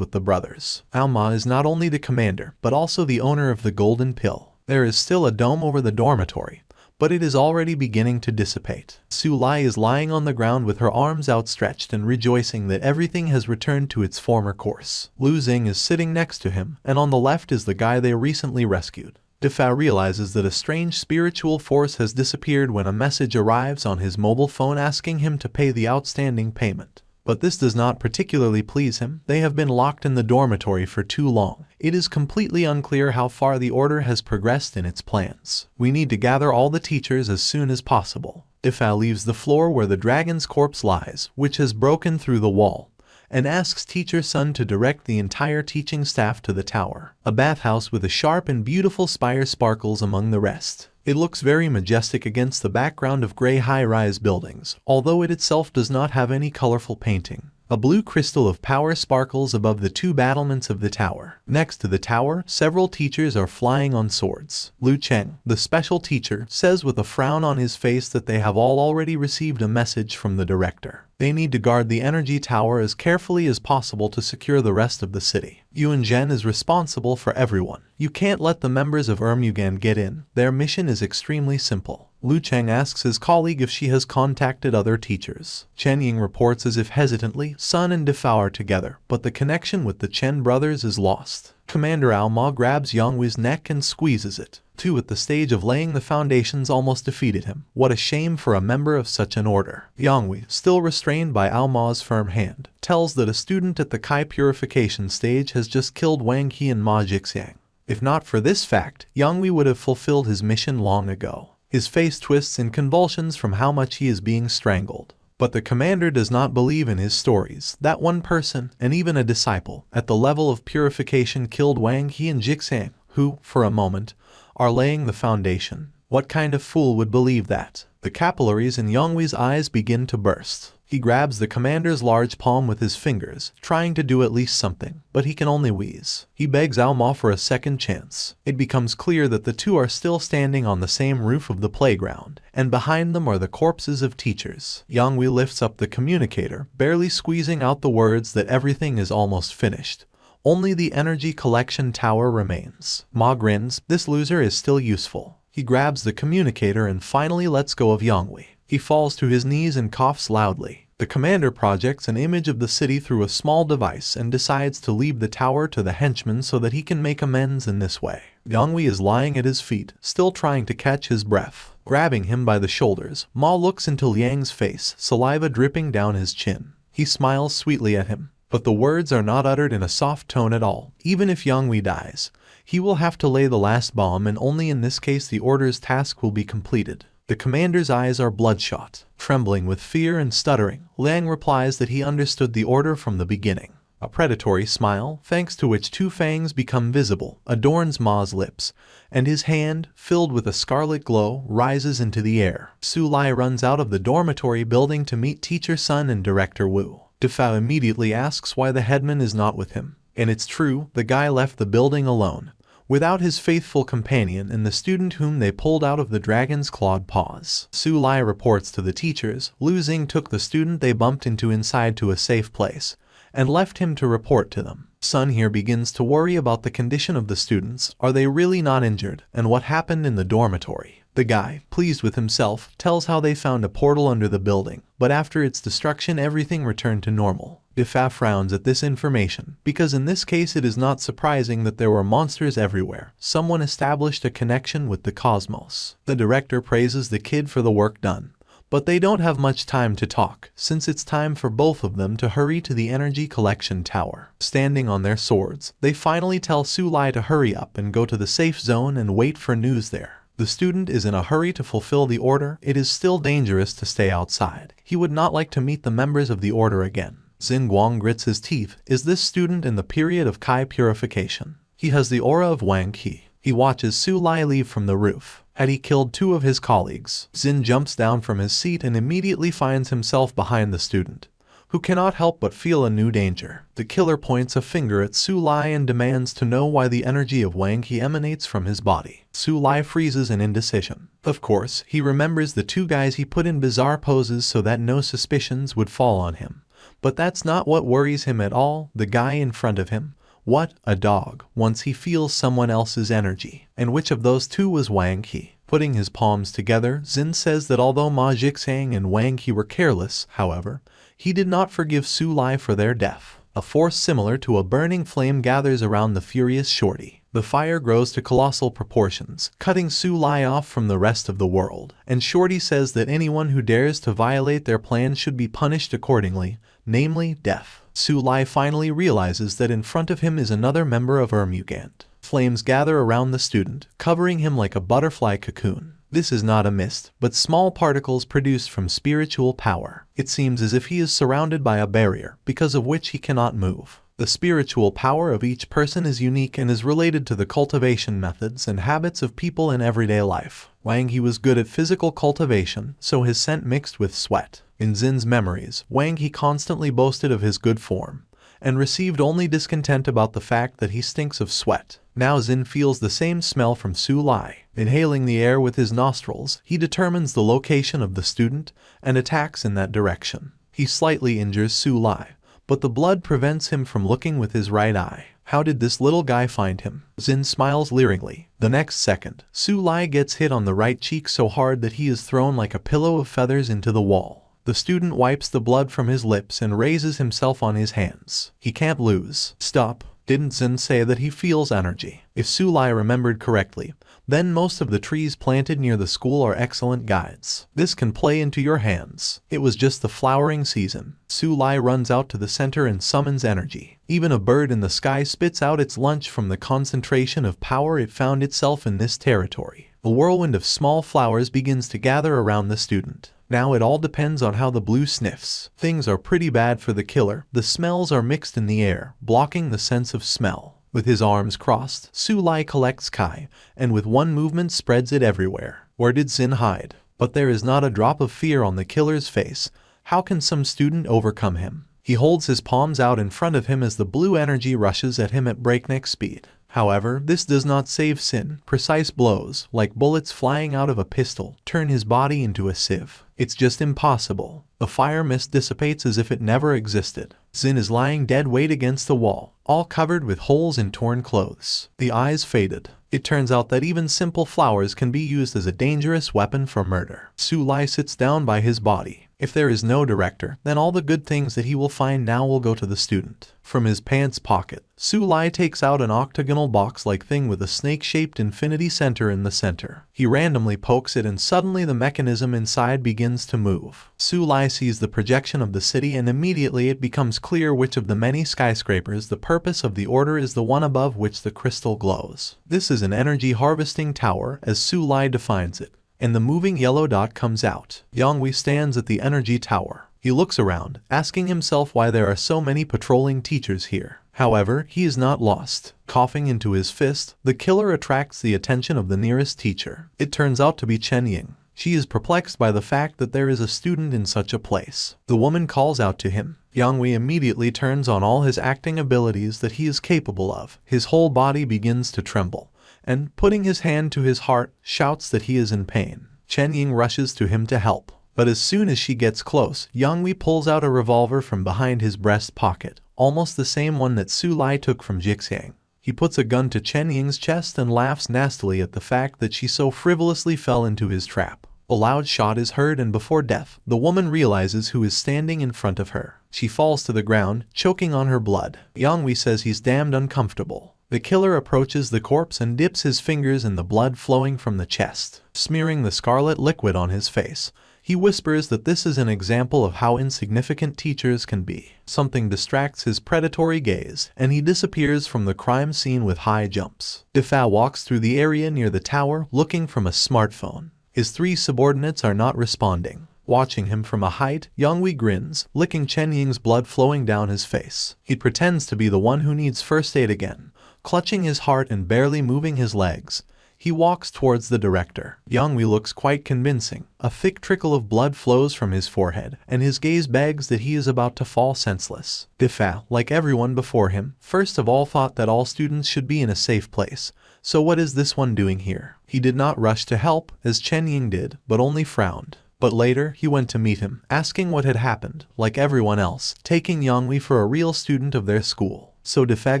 with the brothers. Alma is not only the commander, but also the owner of the golden pill. There is still a dome over the dormitory, but it is already beginning to dissipate. SuLi is lying on the ground with her arms outstretched and rejoicing that everything has returned to its former course. Lu Xing is sitting next to him, and on the left is the guy they recently rescued. Defao realizes that a strange spiritual force has disappeared when a message arrives on his mobile phone asking him to pay the outstanding payment. But this does not particularly please him. They have been locked in the dormitory for too long. It is completely unclear how far the order has progressed in its plans. We need to gather all the teachers as soon as possible. Defao leaves the floor where the dragon's corpse lies, which has broken through the wall, and asks Teacher Sun to direct the entire teaching staff to the tower. A bathhouse with a sharp and beautiful spire sparkles among the rest. It looks very majestic against the background of gray high-rise buildings, although it itself does not have any colorful painting. A blue crystal of power sparkles above the 2 battlements of the tower. Next to the tower, several teachers are flying on swords. Lu Cheng, the special teacher, says with a frown on his face that they have all already received a message from the director. They need to guard the energy tower as carefully as possible to secure the rest of the city. Yuan Zhen is responsible for everyone. You can't let the members of Ermugan get in. Their mission is extremely simple. Lu Cheng asks his colleague if she has contacted other teachers. Chen Ying reports as if hesitantly, Sun and Defao are together, but the connection with the Chen brothers is lost. Commander Alma grabs Yonghui's neck and squeezes it. Two at the stage of laying the foundations almost defeated him. What a shame for a member of such an order. Yonghui, still restrained by Alma's firm hand, tells that a student at the Kai purification stage has just killed Wang He and Ma Jixiang. If not for this fact, Yonghui would have fulfilled his mission long ago. His face twists in convulsions from how much he is being strangled. But the commander does not believe in his stories. That one person, and even a disciple, at the level of purification killed Wang He and Jixiang, who, for a moment, are laying the foundation. What kind of fool would believe that? The capillaries in Yonghui's eyes begin to burst. He grabs the commander's large palm with his fingers, trying to do at least something, but he can only wheeze. He begs Alma for a second chance. It becomes clear that the two are still standing on the same roof of the playground, and behind them are the corpses of teachers. Yonghui lifts up the communicator, barely squeezing out the words that everything is almost finished. Only the energy collection tower remains. Ma grins. This loser is still useful. He grabs the communicator and finally lets go of Yonghui. He falls to his knees and coughs loudly. The commander projects an image of the city through a small device and decides to leave the tower to the henchman so that he can make amends in this way. Yonghui is lying at his feet, still trying to catch his breath. Grabbing him by the shoulders, Ma looks into Liang's face, saliva dripping down his chin. He smiles sweetly at him, but the words are not uttered in a soft tone at all. Even if Yonghui dies, he will have to lay the last bomb, and only in this case the order's task will be completed. The commander's eyes are bloodshot. Trembling with fear and stuttering, Liang replies that he understood the order from the beginning. A predatory smile, thanks to which two fangs become visible, adorns Ma's lips, and his hand, filled with a scarlet glow, rises into the air. SuLi runs out of the dormitory building to meet Teacher Sun and Director Wu. Defao immediately asks why the headman is not with him. And it's true, the guy left the building alone. without his faithful companion and the student whom they pulled out of the dragon's clawed paws. SuLi reports to the teachers. Lu Xing took the student they bumped into inside to a safe place and left him to report to them. Sun here begins to worry about the condition of the students. Are they really not injured? And what happened in the dormitory? The guy, pleased with himself, tells how they found a portal under the building, but after its destruction everything returned to normal. Defa frowns at this information, because in this case it is not surprising that there were monsters everywhere. Someone established a connection with the cosmos. The director praises the kid for the work done, but they don't have much time to talk, since it's time for both of them to hurry to the energy collection tower. Standing on their swords, they finally tell SuLi to hurry up and go to the safe zone and wait for news there. The student is in a hurry to fulfill the order. It is still dangerous to stay outside. He would not like to meet the members of the order again. Xin Guang grits his teeth. Is this student in the period of Kai purification? He has the aura of Wang Qi. He watches SuLi leave from the roof. Had he killed 2 of his colleagues? Xin jumps down from his seat and immediately finds himself behind the student, who cannot help but feel a new danger. The killer points a finger at SuLi and demands to know why the energy of Wang Qi emanates from his body. SuLi freezes in indecision. Of course, he remembers the 2 guys he put in bizarre poses so that no suspicions would fall on him. But that's not what worries him at all. The guy in front of him. What? A dog. Once he feels someone else's energy. And which of those 2 was Wang Qi? Putting his palms together, Xin says that although Ma Jixang and Wang Qi were careless, however, he did not forgive SuLi for their death. A force similar to a burning flame gathers around the furious shorty. The fire grows to colossal proportions, cutting SuLi off from the rest of the world. And Shorty says that anyone who dares to violate their plans should be punished accordingly, namely death. SuLi finally realizes that in front of him is another member of Ermugant. Flames gather around the student, covering him like a butterfly cocoon. This is not a mist, but small particles produced from spiritual power. It seems as if he is surrounded by a barrier, because of which he cannot move. The spiritual power of each person is unique and is related to the cultivation methods and habits of people in everyday life. Wang He was good at physical cultivation, so his scent mixed with sweat. In Xin's memories, Wang He constantly boasted of his good form, and received only discontent about the fact that he stinks of sweat. Now Xin feels the same smell from SuLi. Inhaling the air with his nostrils, he determines the location of the student and attacks in that direction. He slightly injures SuLi, but the blood prevents him from looking with his right eye. How did this little guy find him? Xin smiles leeringly. The next second, SuLi gets hit on the right cheek so hard that he is thrown like a pillow of feathers into the wall. The student wipes the blood from his lips and raises himself on his hands. He can't lose. Stop. Didn't Xin say that he feels energy? If SuLi remembered correctly, then most of the trees planted near the school are excellent guides. This can play into your hands. It was just the flowering season. SuLi runs out to the center and summons energy. Even a bird in the sky spits out its lunch from the concentration of power it found itself in this territory. A whirlwind of small flowers begins to gather around the student. Now it all depends on how the blue sniffs. Things are pretty bad for the killer. The smells are mixed in the air, blocking the sense of smell. With his arms crossed, SuLi collects Kai, and with one movement spreads it everywhere. Where did Xin hide? But there is not a drop of fear on the killer's face. How can some student overcome him? He holds his palms out in front of him as the blue energy rushes at him at breakneck speed. However, this does not save Xin. Precise blows, like bullets flying out of a pistol, turn his body into a sieve. It's just impossible. The fire mist dissipates as if it never existed. Xin is lying dead weight against the wall, all covered with holes and torn clothes. The eyes faded. It turns out that even simple flowers can be used as a dangerous weapon for murder. SuLi sits down by his body. If there is no director, then all the good things that he will find now will go to the student. From his pants pocket, SuLi takes out an octagonal box-like thing with a snake-shaped infinity center in the center. He randomly pokes it and suddenly the mechanism inside begins to move. SuLi sees the projection of the city and immediately it becomes clear which of the many skyscrapers the purpose of the order is the one above which the crystal glows. This is an energy harvesting tower, as SuLi defines it. And the moving yellow dot comes out. Yonghui stands at the energy tower. He looks around, asking himself why there are so many patrolling teachers here. However, he is not lost. Coughing into his fist, the killer attracts the attention of the nearest teacher. It turns out to be Chen Ying. She is perplexed by the fact that there is a student in such a place. The woman calls out to him. Yonghui immediately turns on all his acting abilities that he is capable of. His whole body begins to tremble, and, putting his hand to his heart, shouts that he is in pain. Chen Ying rushes to him to help. But as soon as she gets close, Yangwei pulls out a revolver from behind his breast pocket, almost the same one that SuLi took from Jixiang. He puts a gun to Chen Ying's chest and laughs nastily at the fact that she so frivolously fell into his trap. A loud shot is heard, and before death, the woman realizes who is standing in front of her. She falls to the ground, choking on her blood. Yangwei says he's damned uncomfortable. The killer approaches the corpse and dips his fingers in the blood flowing from the chest, smearing the scarlet liquid on his face. He whispers that this is an example of how insignificant teachers can be. Something distracts his predatory gaze, and he disappears from the crime scene with high jumps. Defa walks through the area near the tower, looking from a smartphone. His 3 subordinates are not responding. Watching him from a height, Yangwei grins, licking Chen Ying's blood flowing down his face. He pretends to be the one who needs first aid again. Clutching his heart and barely moving his legs, he walks towards the director. Yangwei looks quite convincing. A thick trickle of blood flows from his forehead, and his gaze begs that he is about to fall senseless. Defa, like everyone before him, first of all thought that all students should be in a safe place. So what is this one doing here? He did not rush to help, as Chen Ying did, but only frowned. But later, he went to meet him, asking what had happened, like everyone else, taking Yangwei for a real student of their school. So Defa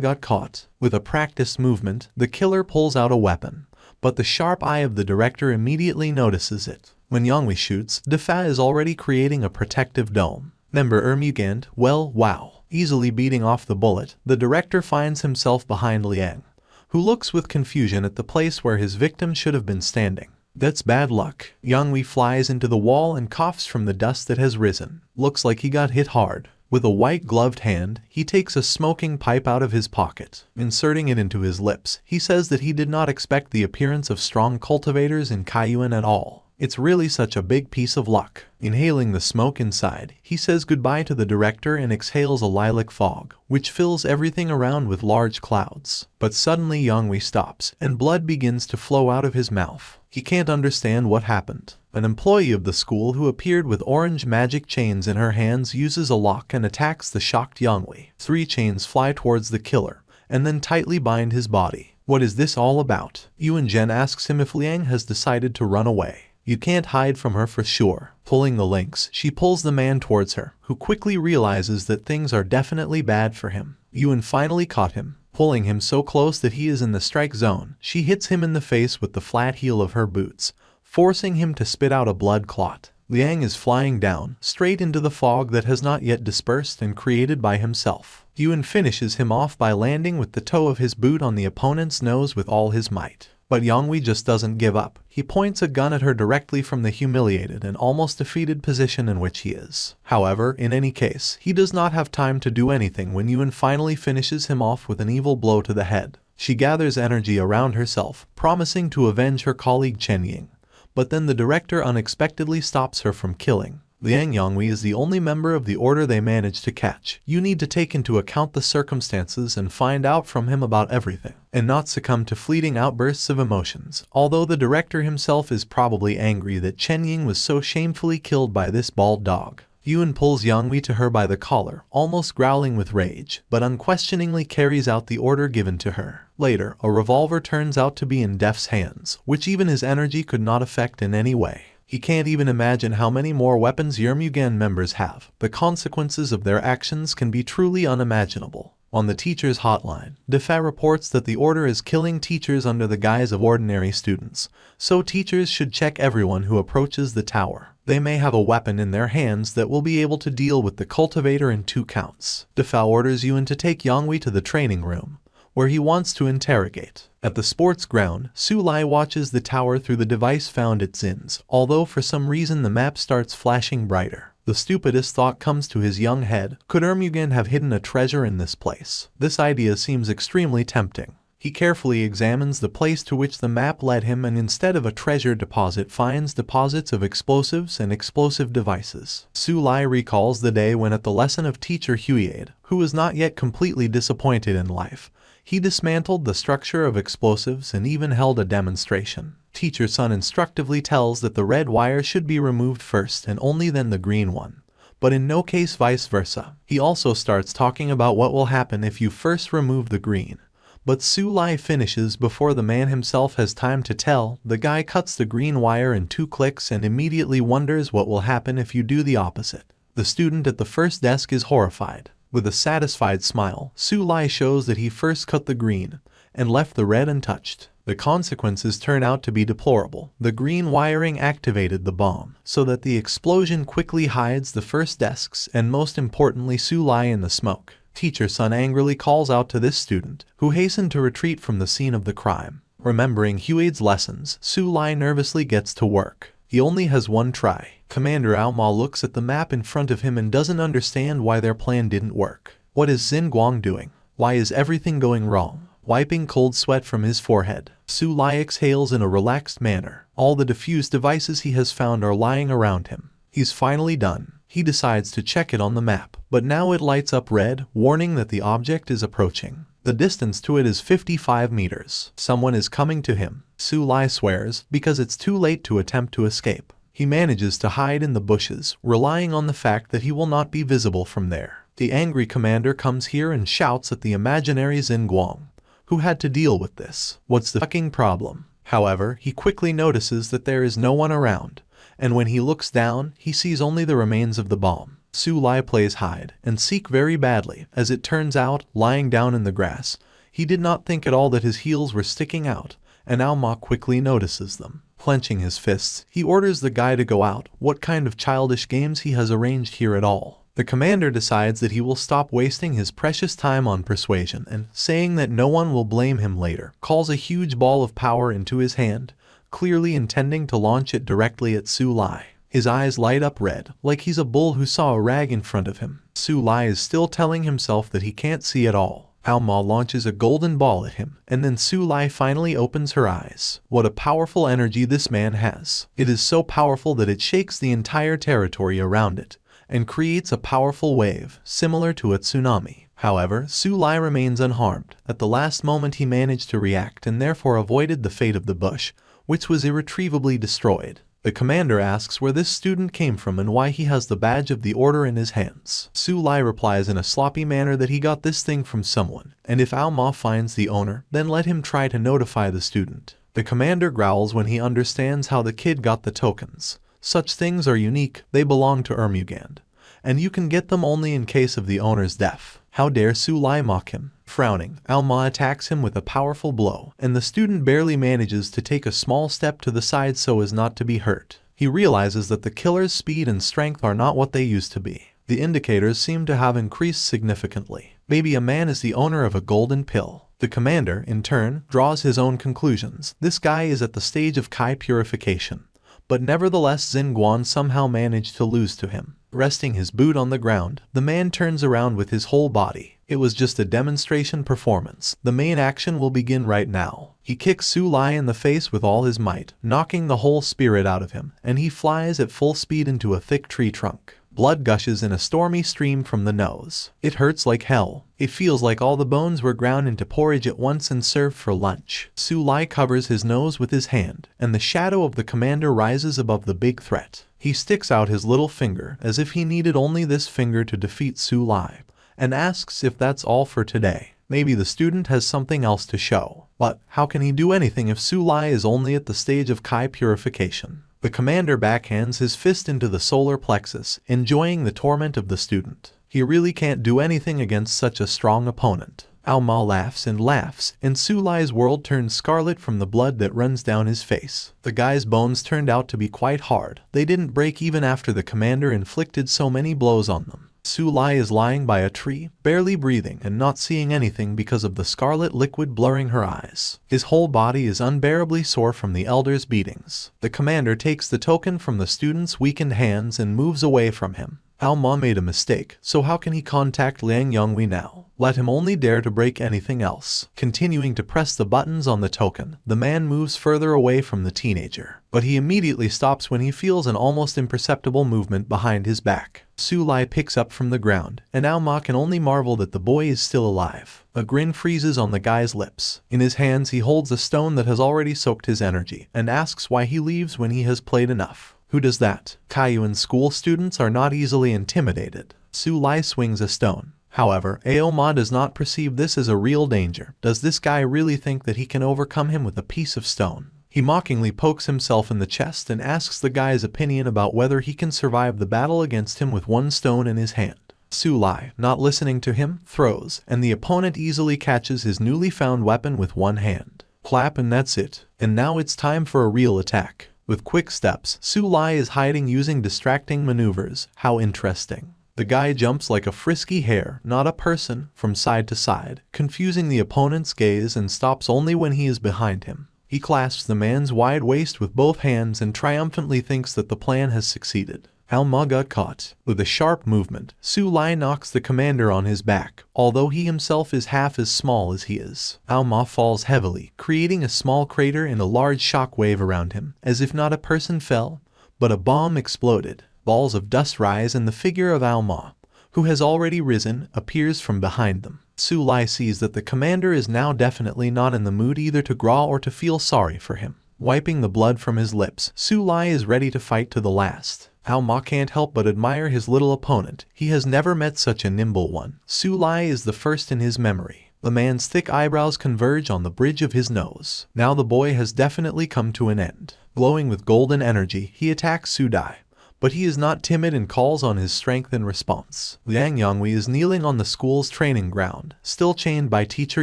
got caught. With a practiced movement, the killer pulls out a weapon. But the sharp eye of the director immediately notices it. When Yangwei shoots, Defa is already creating a protective dome. Member Ermugand, well, wow. Easily beating off the bullet, the director finds himself behind Liang, who looks with confusion at the place where his victim should have been standing. That's bad luck. Yangwei flies into the wall and coughs from the dust that has risen. Looks like he got hit hard. With a white-gloved hand, he takes a smoking pipe out of his pocket. Inserting it into his lips, he says that he did not expect the appearance of strong cultivators in Kaiyuan at all. It's really such a big piece of luck. Inhaling the smoke inside, he says goodbye to the director and exhales a lilac fog, which fills everything around with large clouds. But suddenly Yangwei stops, and blood begins to flow out of his mouth. He can't understand what happened. An employee of the school who appeared with orange magic chains in her hands uses a lock and attacks the shocked Yangwei. 3 chains fly towards the killer, and then tightly bind his body. What is this all about? Yuan Zhen asks him if Liang has decided to run away. You can't hide from her for sure. Pulling the links, she pulls the man towards her, who quickly realizes that things are definitely bad for him. Yuan finally caught him. Pulling him so close that he is in the strike zone, she hits him in the face with the flat heel of her boots, forcing him to spit out a blood clot. Liang is flying down, straight into the fog that has not yet dispersed and created by himself. Yuan finishes him off by landing with the toe of his boot on the opponent's nose with all his might. But Yangwei just doesn't give up. He points a gun at her directly from the humiliated and almost defeated position in which he is. However, in any case, he does not have time to do anything when Yuan finally finishes him off with an evil blow to the head. She gathers energy around herself, promising to avenge her colleague Chen Ying. But then the director unexpectedly stops her from killing. Liang Yangwei is the only member of the order they managed to catch. You need to take into account the circumstances and find out from him about everything, and not succumb to fleeting outbursts of emotions. Although the director himself is probably angry that Chen Ying was so shamefully killed by this bald dog. Yuan pulls Yangwei to her by the collar, almost growling with rage, but unquestioningly carries out the order given to her. Later, a revolver turns out to be in Def's hands, which even his energy could not affect in any way. He can't even imagine how many more weapons Yermugan members have. The consequences of their actions can be truly unimaginable. On the teacher's hotline, Defa reports that the order is killing teachers under the guise of ordinary students, so teachers should check everyone who approaches the tower. They may have a weapon in their hands that will be able to deal with the cultivator in 2 counts. Defa orders Yuan to take Yangwei to the training room, where he wants to interrogate. At the sports ground, SuLi watches the tower through the device found at Zin's, although for some reason the map starts flashing brighter. The stupidest thought comes to his young head: could Ermugan have hidden a treasure in this place? This idea seems extremely tempting. He carefully examines the place to which the map led him and instead of a treasure deposit finds deposits of explosives and explosive devices. SuLi recalls the day when at the lesson of teacher Huiyade, who was not yet completely disappointed in life, he dismantled the structure of explosives and even held a demonstration. Teacher Sun instructively tells that the red wire should be removed first and only then the green one, but in no case vice versa. He also starts talking about what will happen if you first remove the green, But SuLi finishes before the man himself has time to tell. The guy cuts the green wire in 2 clicks and immediately wonders what will happen if you do the opposite. The student at the first desk is horrified. With a satisfied smile, SuLi shows that he first cut the green and left the red untouched. The consequences turn out to be deplorable. The green wiring activated the bomb, so that the explosion quickly hides the first desks and most importantly SuLi in the smoke. Teacher Sun angrily calls out to this student, who hastened to retreat from the scene of the crime. Remembering Huade's lessons, SuLi nervously gets to work. He only has 1 try. Commander Aoma looks at the map in front of him and doesn't understand why their plan didn't work. What is Xinguang doing? Why is everything going wrong? Wiping cold sweat from his forehead, SuLi exhales in a relaxed manner. All the defuse devices he has found are lying around him. He's finally done. He decides to check it on the map, but now it lights up red, warning that the object is approaching. The distance to it is 55 meters. Someone is coming to him. SuLi swears, because it's too late to attempt to escape. He manages to hide in the bushes, relying on the fact that he will not be visible from there. The angry commander comes here and shouts at the imaginary Xinguang, who had to deal with this. What's the fucking problem? However, he quickly notices that there is no one around, and when he looks down, he sees only the remains of the bomb. SuLi plays hide and seek very badly. As it turns out, lying down in the grass, he did not think at all that his heels were sticking out, and Aoma quickly notices them. Clenching his fists, he orders the guy to go out. What kind of childish games he has arranged here at all? The commander decides that he will stop wasting his precious time on persuasion and, saying that no one will blame him later, calls a huge ball of power into his hand, clearly intending to launch it directly at SuLi. His eyes light up red, like he's a bull who saw a rag in front of him. SuLi is still telling himself that he can't see at all. Aoma launches a golden ball at him, and then SuLi finally opens her eyes. What a powerful energy this man has. It is so powerful that it shakes the entire territory around it, and creates a powerful wave, similar to a tsunami. However, SuLi remains unharmed. At the last moment he managed to react and therefore avoided the fate of the bush, which was irretrievably destroyed. The commander asks where this student came from and why he has the badge of the order in his hands. SuLi replies in a sloppy manner that he got this thing from someone, and if Aoma finds the owner, then let him try to notify the student. The commander growls when he understands how the kid got the tokens. Such things are unique, they belong to Ermugand, and you can get them only in case of the owner's death. How dare SuLi mock him? Frowning, Aoma attacks him with a powerful blow, and the student barely manages to take a small step to the side so as not to be hurt. He realizes that the killer's speed and strength are not what they used to be. The indicators seem to have increased significantly. Maybe a man is the owner of a golden pill. The commander, in turn, draws his own conclusions. This guy is at the stage of Kai purification, but nevertheless Xinguang somehow managed to lose to him. Resting his boot on the ground, the man turns around with his whole body. It was just a demonstration performance. The main action will begin right now. He kicks SuLi in the face with all his might, knocking the whole spirit out of him, and he flies at full speed into a thick tree trunk. Blood gushes in a stormy stream from the nose. It hurts like hell. It feels like all the bones were ground into porridge at once and served for lunch. SuLi covers his nose with his hand, and the shadow of the commander rises above the big threat. He sticks out his little finger, as if he needed only this finger to defeat SuLi, and asks if that's all for today. Maybe the student has something else to show. But how can he do anything if SuLi is only at the stage of Kai purification? The commander backhands his fist into the solar plexus, enjoying the torment of the student. He really can't do anything against such a strong opponent. Aoma laughs, and SuLi's world turns scarlet from the blood that runs down his face. The guy's bones turned out to be quite hard. They didn't break even after the commander inflicted so many blows on them. SuLi is lying by a tree, barely breathing and not seeing anything because of the scarlet liquid blurring her eyes. His whole body is unbearably sore from the elder's beatings. The commander takes the token from the student's weakened hands and moves away from him. Aoma made a mistake, so how can he contact Liang Yonghui now? Let him only dare to break anything else. Continuing to press the buttons on the token, the man moves further away from the teenager. But he immediately stops when he feels an almost imperceptible movement behind his back. SuLi picks up from the ground, and Aoma can only marvel that the boy is still alive. A grin freezes on the guy's lips. In his hands he holds a stone that has already soaked his energy, and asks why he leaves when he has played enough. Who does that? Kaiyuan school students are not easily intimidated. SuLi swings a stone. However, Aoma does not perceive this as a real danger. Does this guy really think that he can overcome him with a piece of stone? He mockingly pokes himself in the chest and asks the guy's opinion about whether he can survive the battle against him with one stone in his hand. SuLi, not listening to him, throws, and the opponent easily catches his newly found weapon with one hand. Clap, and that's it. And now it's time for a real attack. With quick steps, SuLi is hiding using distracting maneuvers. How interesting. The guy jumps like a frisky hare, not a person, from side to side, confusing the opponent's gaze, and stops only when he is behind him. He clasps the man's wide waist with both hands and triumphantly thinks that the plan has succeeded. Aoma got caught. With a sharp movement, SuLi knocks the commander on his back, although he himself is half as small as he is. Aoma falls heavily, creating a small crater and a large shock wave around him, as if not a person fell, but a bomb exploded. Balls of dust rise and the figure of Aoma, who has already risen, appears from behind them. SuLi sees that the commander is now definitely not in the mood either to growl or to feel sorry for him. Wiping the blood from his lips, SuLi is ready to fight to the last. Aoma can't help but admire his little opponent. He has never met such a nimble one. SuLi is the first in his memory. The man's thick eyebrows converge on the bridge of his nose. Now the boy has definitely come to an end. Glowing with golden energy, he attacks SuLi. But he is not timid and calls on his strength in response. Liang Yonghui is kneeling on the school's training ground, still chained by teacher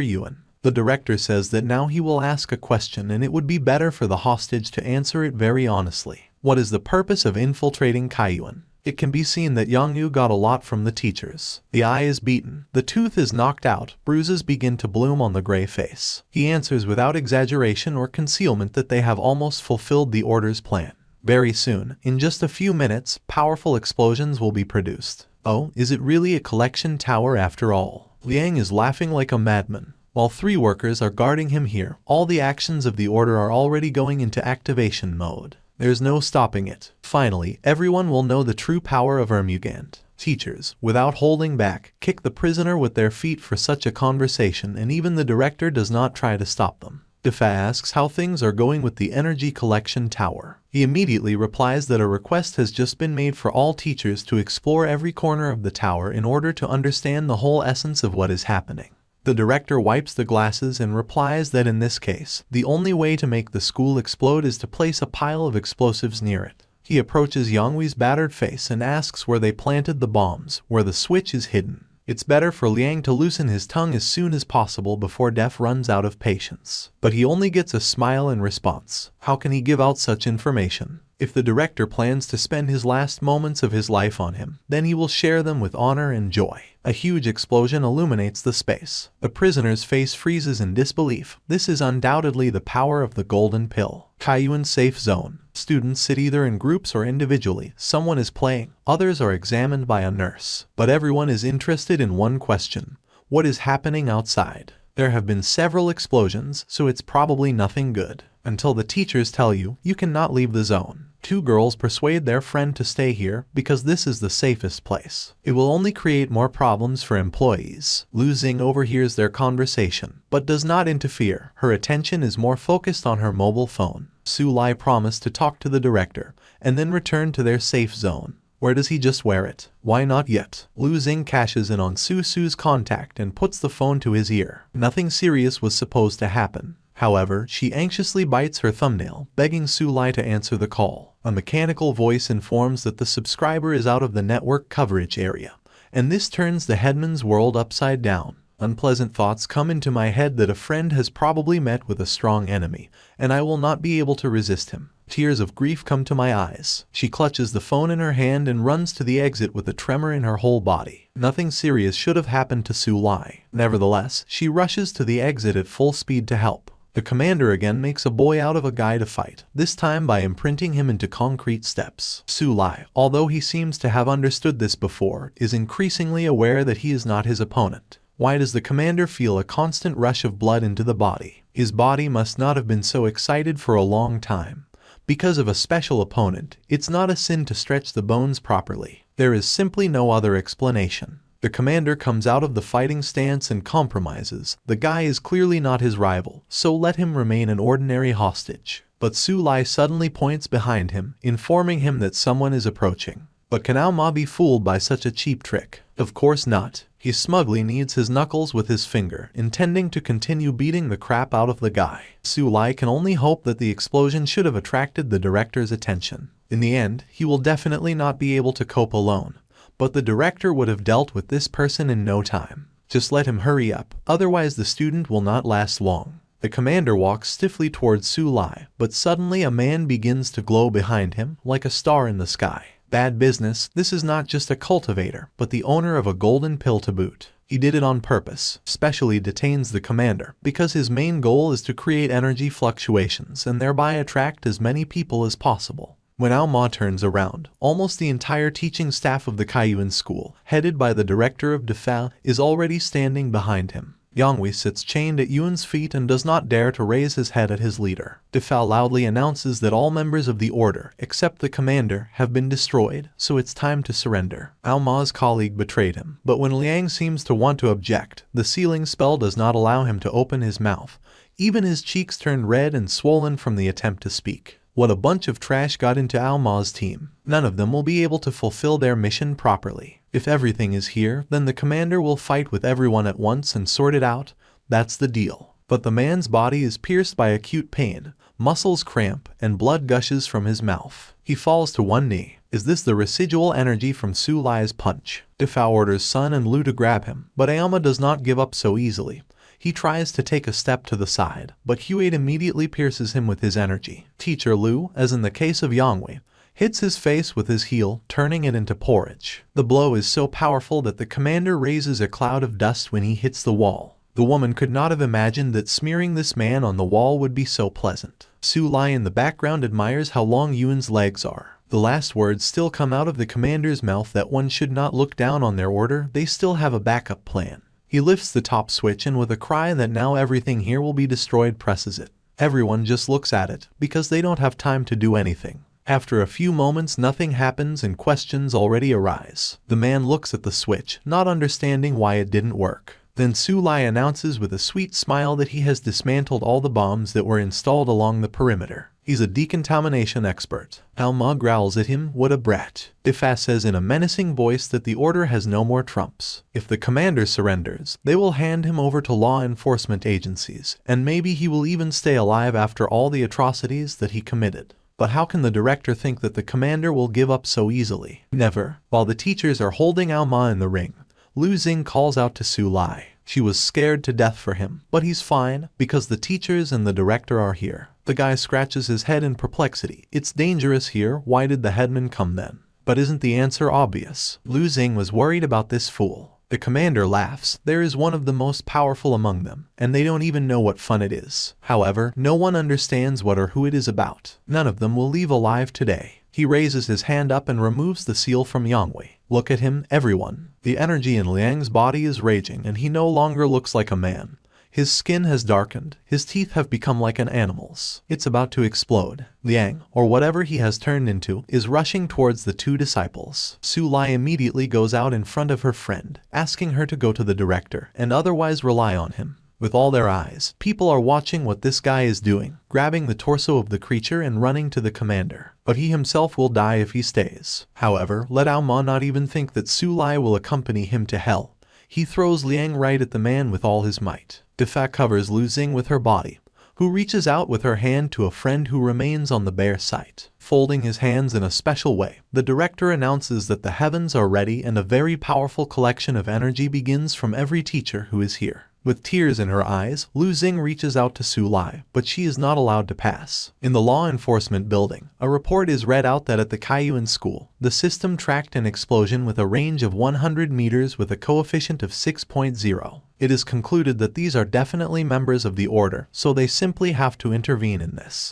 Yuan. The director says that now he will ask a question and it would be better for the hostage to answer it very honestly. What is the purpose of infiltrating Kaiyuan? It can be seen that Yonghui got a lot from the teachers. The eye is beaten, the tooth is knocked out, bruises begin to bloom on the gray face. He answers without exaggeration or concealment that they have almost fulfilled the order's plan. Very soon, in just a few minutes, powerful explosions will be produced. Oh, is it really a collection tower after all? Liang is laughing like a madman. While 3 workers are guarding him here, all the actions of the order are already going into activation mode. There's no stopping it. Finally, everyone will know the true power of Ermugand. Teachers, without holding back, kick the prisoner with their feet for such a conversation, and even the director does not try to stop them. Defa asks how things are going with the energy collection tower. He immediately replies that a request has just been made for all teachers to explore every corner of the tower in order to understand the whole essence of what is happening. The director wipes the glasses and replies that in this case, the only way to make the school explode is to place a pile of explosives near it. He approaches Yonghui's battered face and asks where they planted the bombs, where the switch is hidden. It's better for Liang to loosen his tongue as soon as possible before Def runs out of patience. But he only gets a smile in response. How can he give out such information? If the director plans to spend his last moments of his life on him, then he will share them with honor and joy. A huge explosion illuminates the space. The prisoner's face freezes in disbelief. This is undoubtedly the power of the golden pill. Kaiyuan safe zone. Students sit either in groups or individually. Someone is playing. Others are examined by a nurse. But everyone is interested in one question. What is happening outside? There have been several explosions, so it's probably nothing good. Until the teachers tell you, you cannot leave the zone. 2 girls persuade their friend to stay here because this is the safest place. It will only create more problems for employees. Lu Xing overhears their conversation, but does not interfere. Her attention is more focused on her mobile phone. SuLi promised to talk to the director, and then return to their safe zone. Where does he just wear it? Why not yet? Lu Xing cashes in on Su's contact and puts the phone to his ear. Nothing serious was supposed to happen. However, she anxiously bites her thumbnail, begging SuLi to answer the call. A mechanical voice informs that the subscriber is out of the network coverage area, and this turns the headman's world upside down. Unpleasant thoughts come into my head that a friend has probably met with a strong enemy, and I will not be able to resist him. Tears of grief come to my eyes. She clutches the phone in her hand and runs to the exit with a tremor in her whole body. Nothing serious should have happened to SuLi. Nevertheless, she rushes to the exit at full speed to help. The commander again makes a boy out of a guy to fight, this time by imprinting him into concrete steps. SuLi, although he seems to have understood this before, is increasingly aware that he is not his opponent. Why does the commander feel a constant rush of blood into the body? His body must not have been so excited for a long time. Because of a special opponent, it's not a sin to stretch the bones properly. There is simply no other explanation. The commander comes out of the fighting stance and compromises. The guy is clearly not his rival, so let him remain an ordinary hostage. But SuLi suddenly points behind him, informing him that someone is approaching. But can Aoma be fooled by such a cheap trick? Of course not. He smugly kneads his knuckles with his finger, intending to continue beating the crap out of the guy. SuLi can only hope that the explosion should have attracted the director's attention. In the end, he will definitely not be able to cope alone, but the director would have dealt with this person in no time. Just let him hurry up, otherwise the student will not last long. The commander walks stiffly towards SuLi, but suddenly a man begins to glow behind him like a star in the sky. Bad business, this is not just a cultivator, but the owner of a golden pill to boot. He did it on purpose, specially detains the commander, because his main goal is to create energy fluctuations and thereby attract as many people as possible. When Aoma turns around, almost the entire teaching staff of the Kaiyuan school, headed by the director of Defal, is already standing behind him. Yonghui sits chained at Yuan's feet and does not dare to raise his head at his leader. Defal loudly announces that all members of the order, except the commander, have been destroyed, so it's time to surrender. Aoma's colleague betrayed him, but when Liang seems to want to object, the sealing spell does not allow him to open his mouth. Even his cheeks turned red and swollen from the attempt to speak. What a bunch of trash got into Aoma's team. None of them will be able to fulfill their mission properly. If everything is here, then the commander will fight with everyone at once and sort it out. That's the deal. But the man's body is pierced by acute pain, muscles cramp, and blood gushes from his mouth. He falls to one knee. Is this the residual energy from SuLi's punch? Defao orders Sun and Lu to grab him, but Aoma does not give up so easily. He tries to take a step to the side, but Huade immediately pierces him with his energy. Teacher Lu, as in the case of Yonghui, hits his face with his heel, turning it into porridge. The blow is so powerful that the commander raises a cloud of dust when he hits the wall. The woman could not have imagined that smearing this man on the wall would be so pleasant. SuLi in the background admires how long Yuan's legs are. The last words still come out of the commander's mouth that one should not look down on their order, they still have a backup plan. He lifts the top switch and with a cry that now everything here will be destroyed presses it. Everyone just looks at it, because they don't have time to do anything. After a few moments nothing happens and questions already arise. The man looks at the switch, not understanding why it didn't work. Then SuLi announces with a sweet smile that he has dismantled all the bombs that were installed along the perimeter. He's a decontamination expert. Aoma growls at him, what a brat. Defa says in a menacing voice that the order has no more trumps. If the commander surrenders, they will hand him over to law enforcement agencies, and maybe he will even stay alive after all the atrocities that he committed. But how can the director think that the commander will give up so easily? Never. While the teachers are holding Aoma in the ring, Lu Xing calls out to SuLi. She was scared to death for him, but he's fine, because the teachers and the director are here. The guy scratches his head in perplexity. It's dangerous here, why did the headman come then? But isn't the answer obvious? Lu Xing was worried about this fool. The commander laughs. There is one of the most powerful among them, and they don't even know what fun it is. However, no one understands what or who it is about. None of them will leave alive today. He raises his hand up and removes the seal from Yonghui. Look at him, everyone. The energy in Liang's body is raging and he no longer looks like a man. His skin has darkened, his teeth have become like an animal's. It's about to explode. Liang, or whatever he has turned into, is rushing towards the two disciples. SuLi immediately goes out in front of her friend, asking her to go to the director and otherwise rely on him. With all their eyes, people are watching what this guy is doing, grabbing the torso of the creature and running to the commander. But he himself will die if he stays. However, let Aoma not even think that SuLi will accompany him to hell. He throws Liang right at the man with all his might. Defa covers Lu Xing with her body, who reaches out with her hand to a friend who remains on the bare site. Folding his hands in a special way, the director announces that the heavens are ready and a very powerful collection of energy begins from every teacher who is here. With tears in her eyes, Lu Xing reaches out to SuLi, but she is not allowed to pass. In the law enforcement building, a report is read out that at the Kaiyuan school, the system tracked an explosion with a range of 100 meters with a coefficient of 6.0. It is concluded that these are definitely members of the order, so they simply have to intervene in this.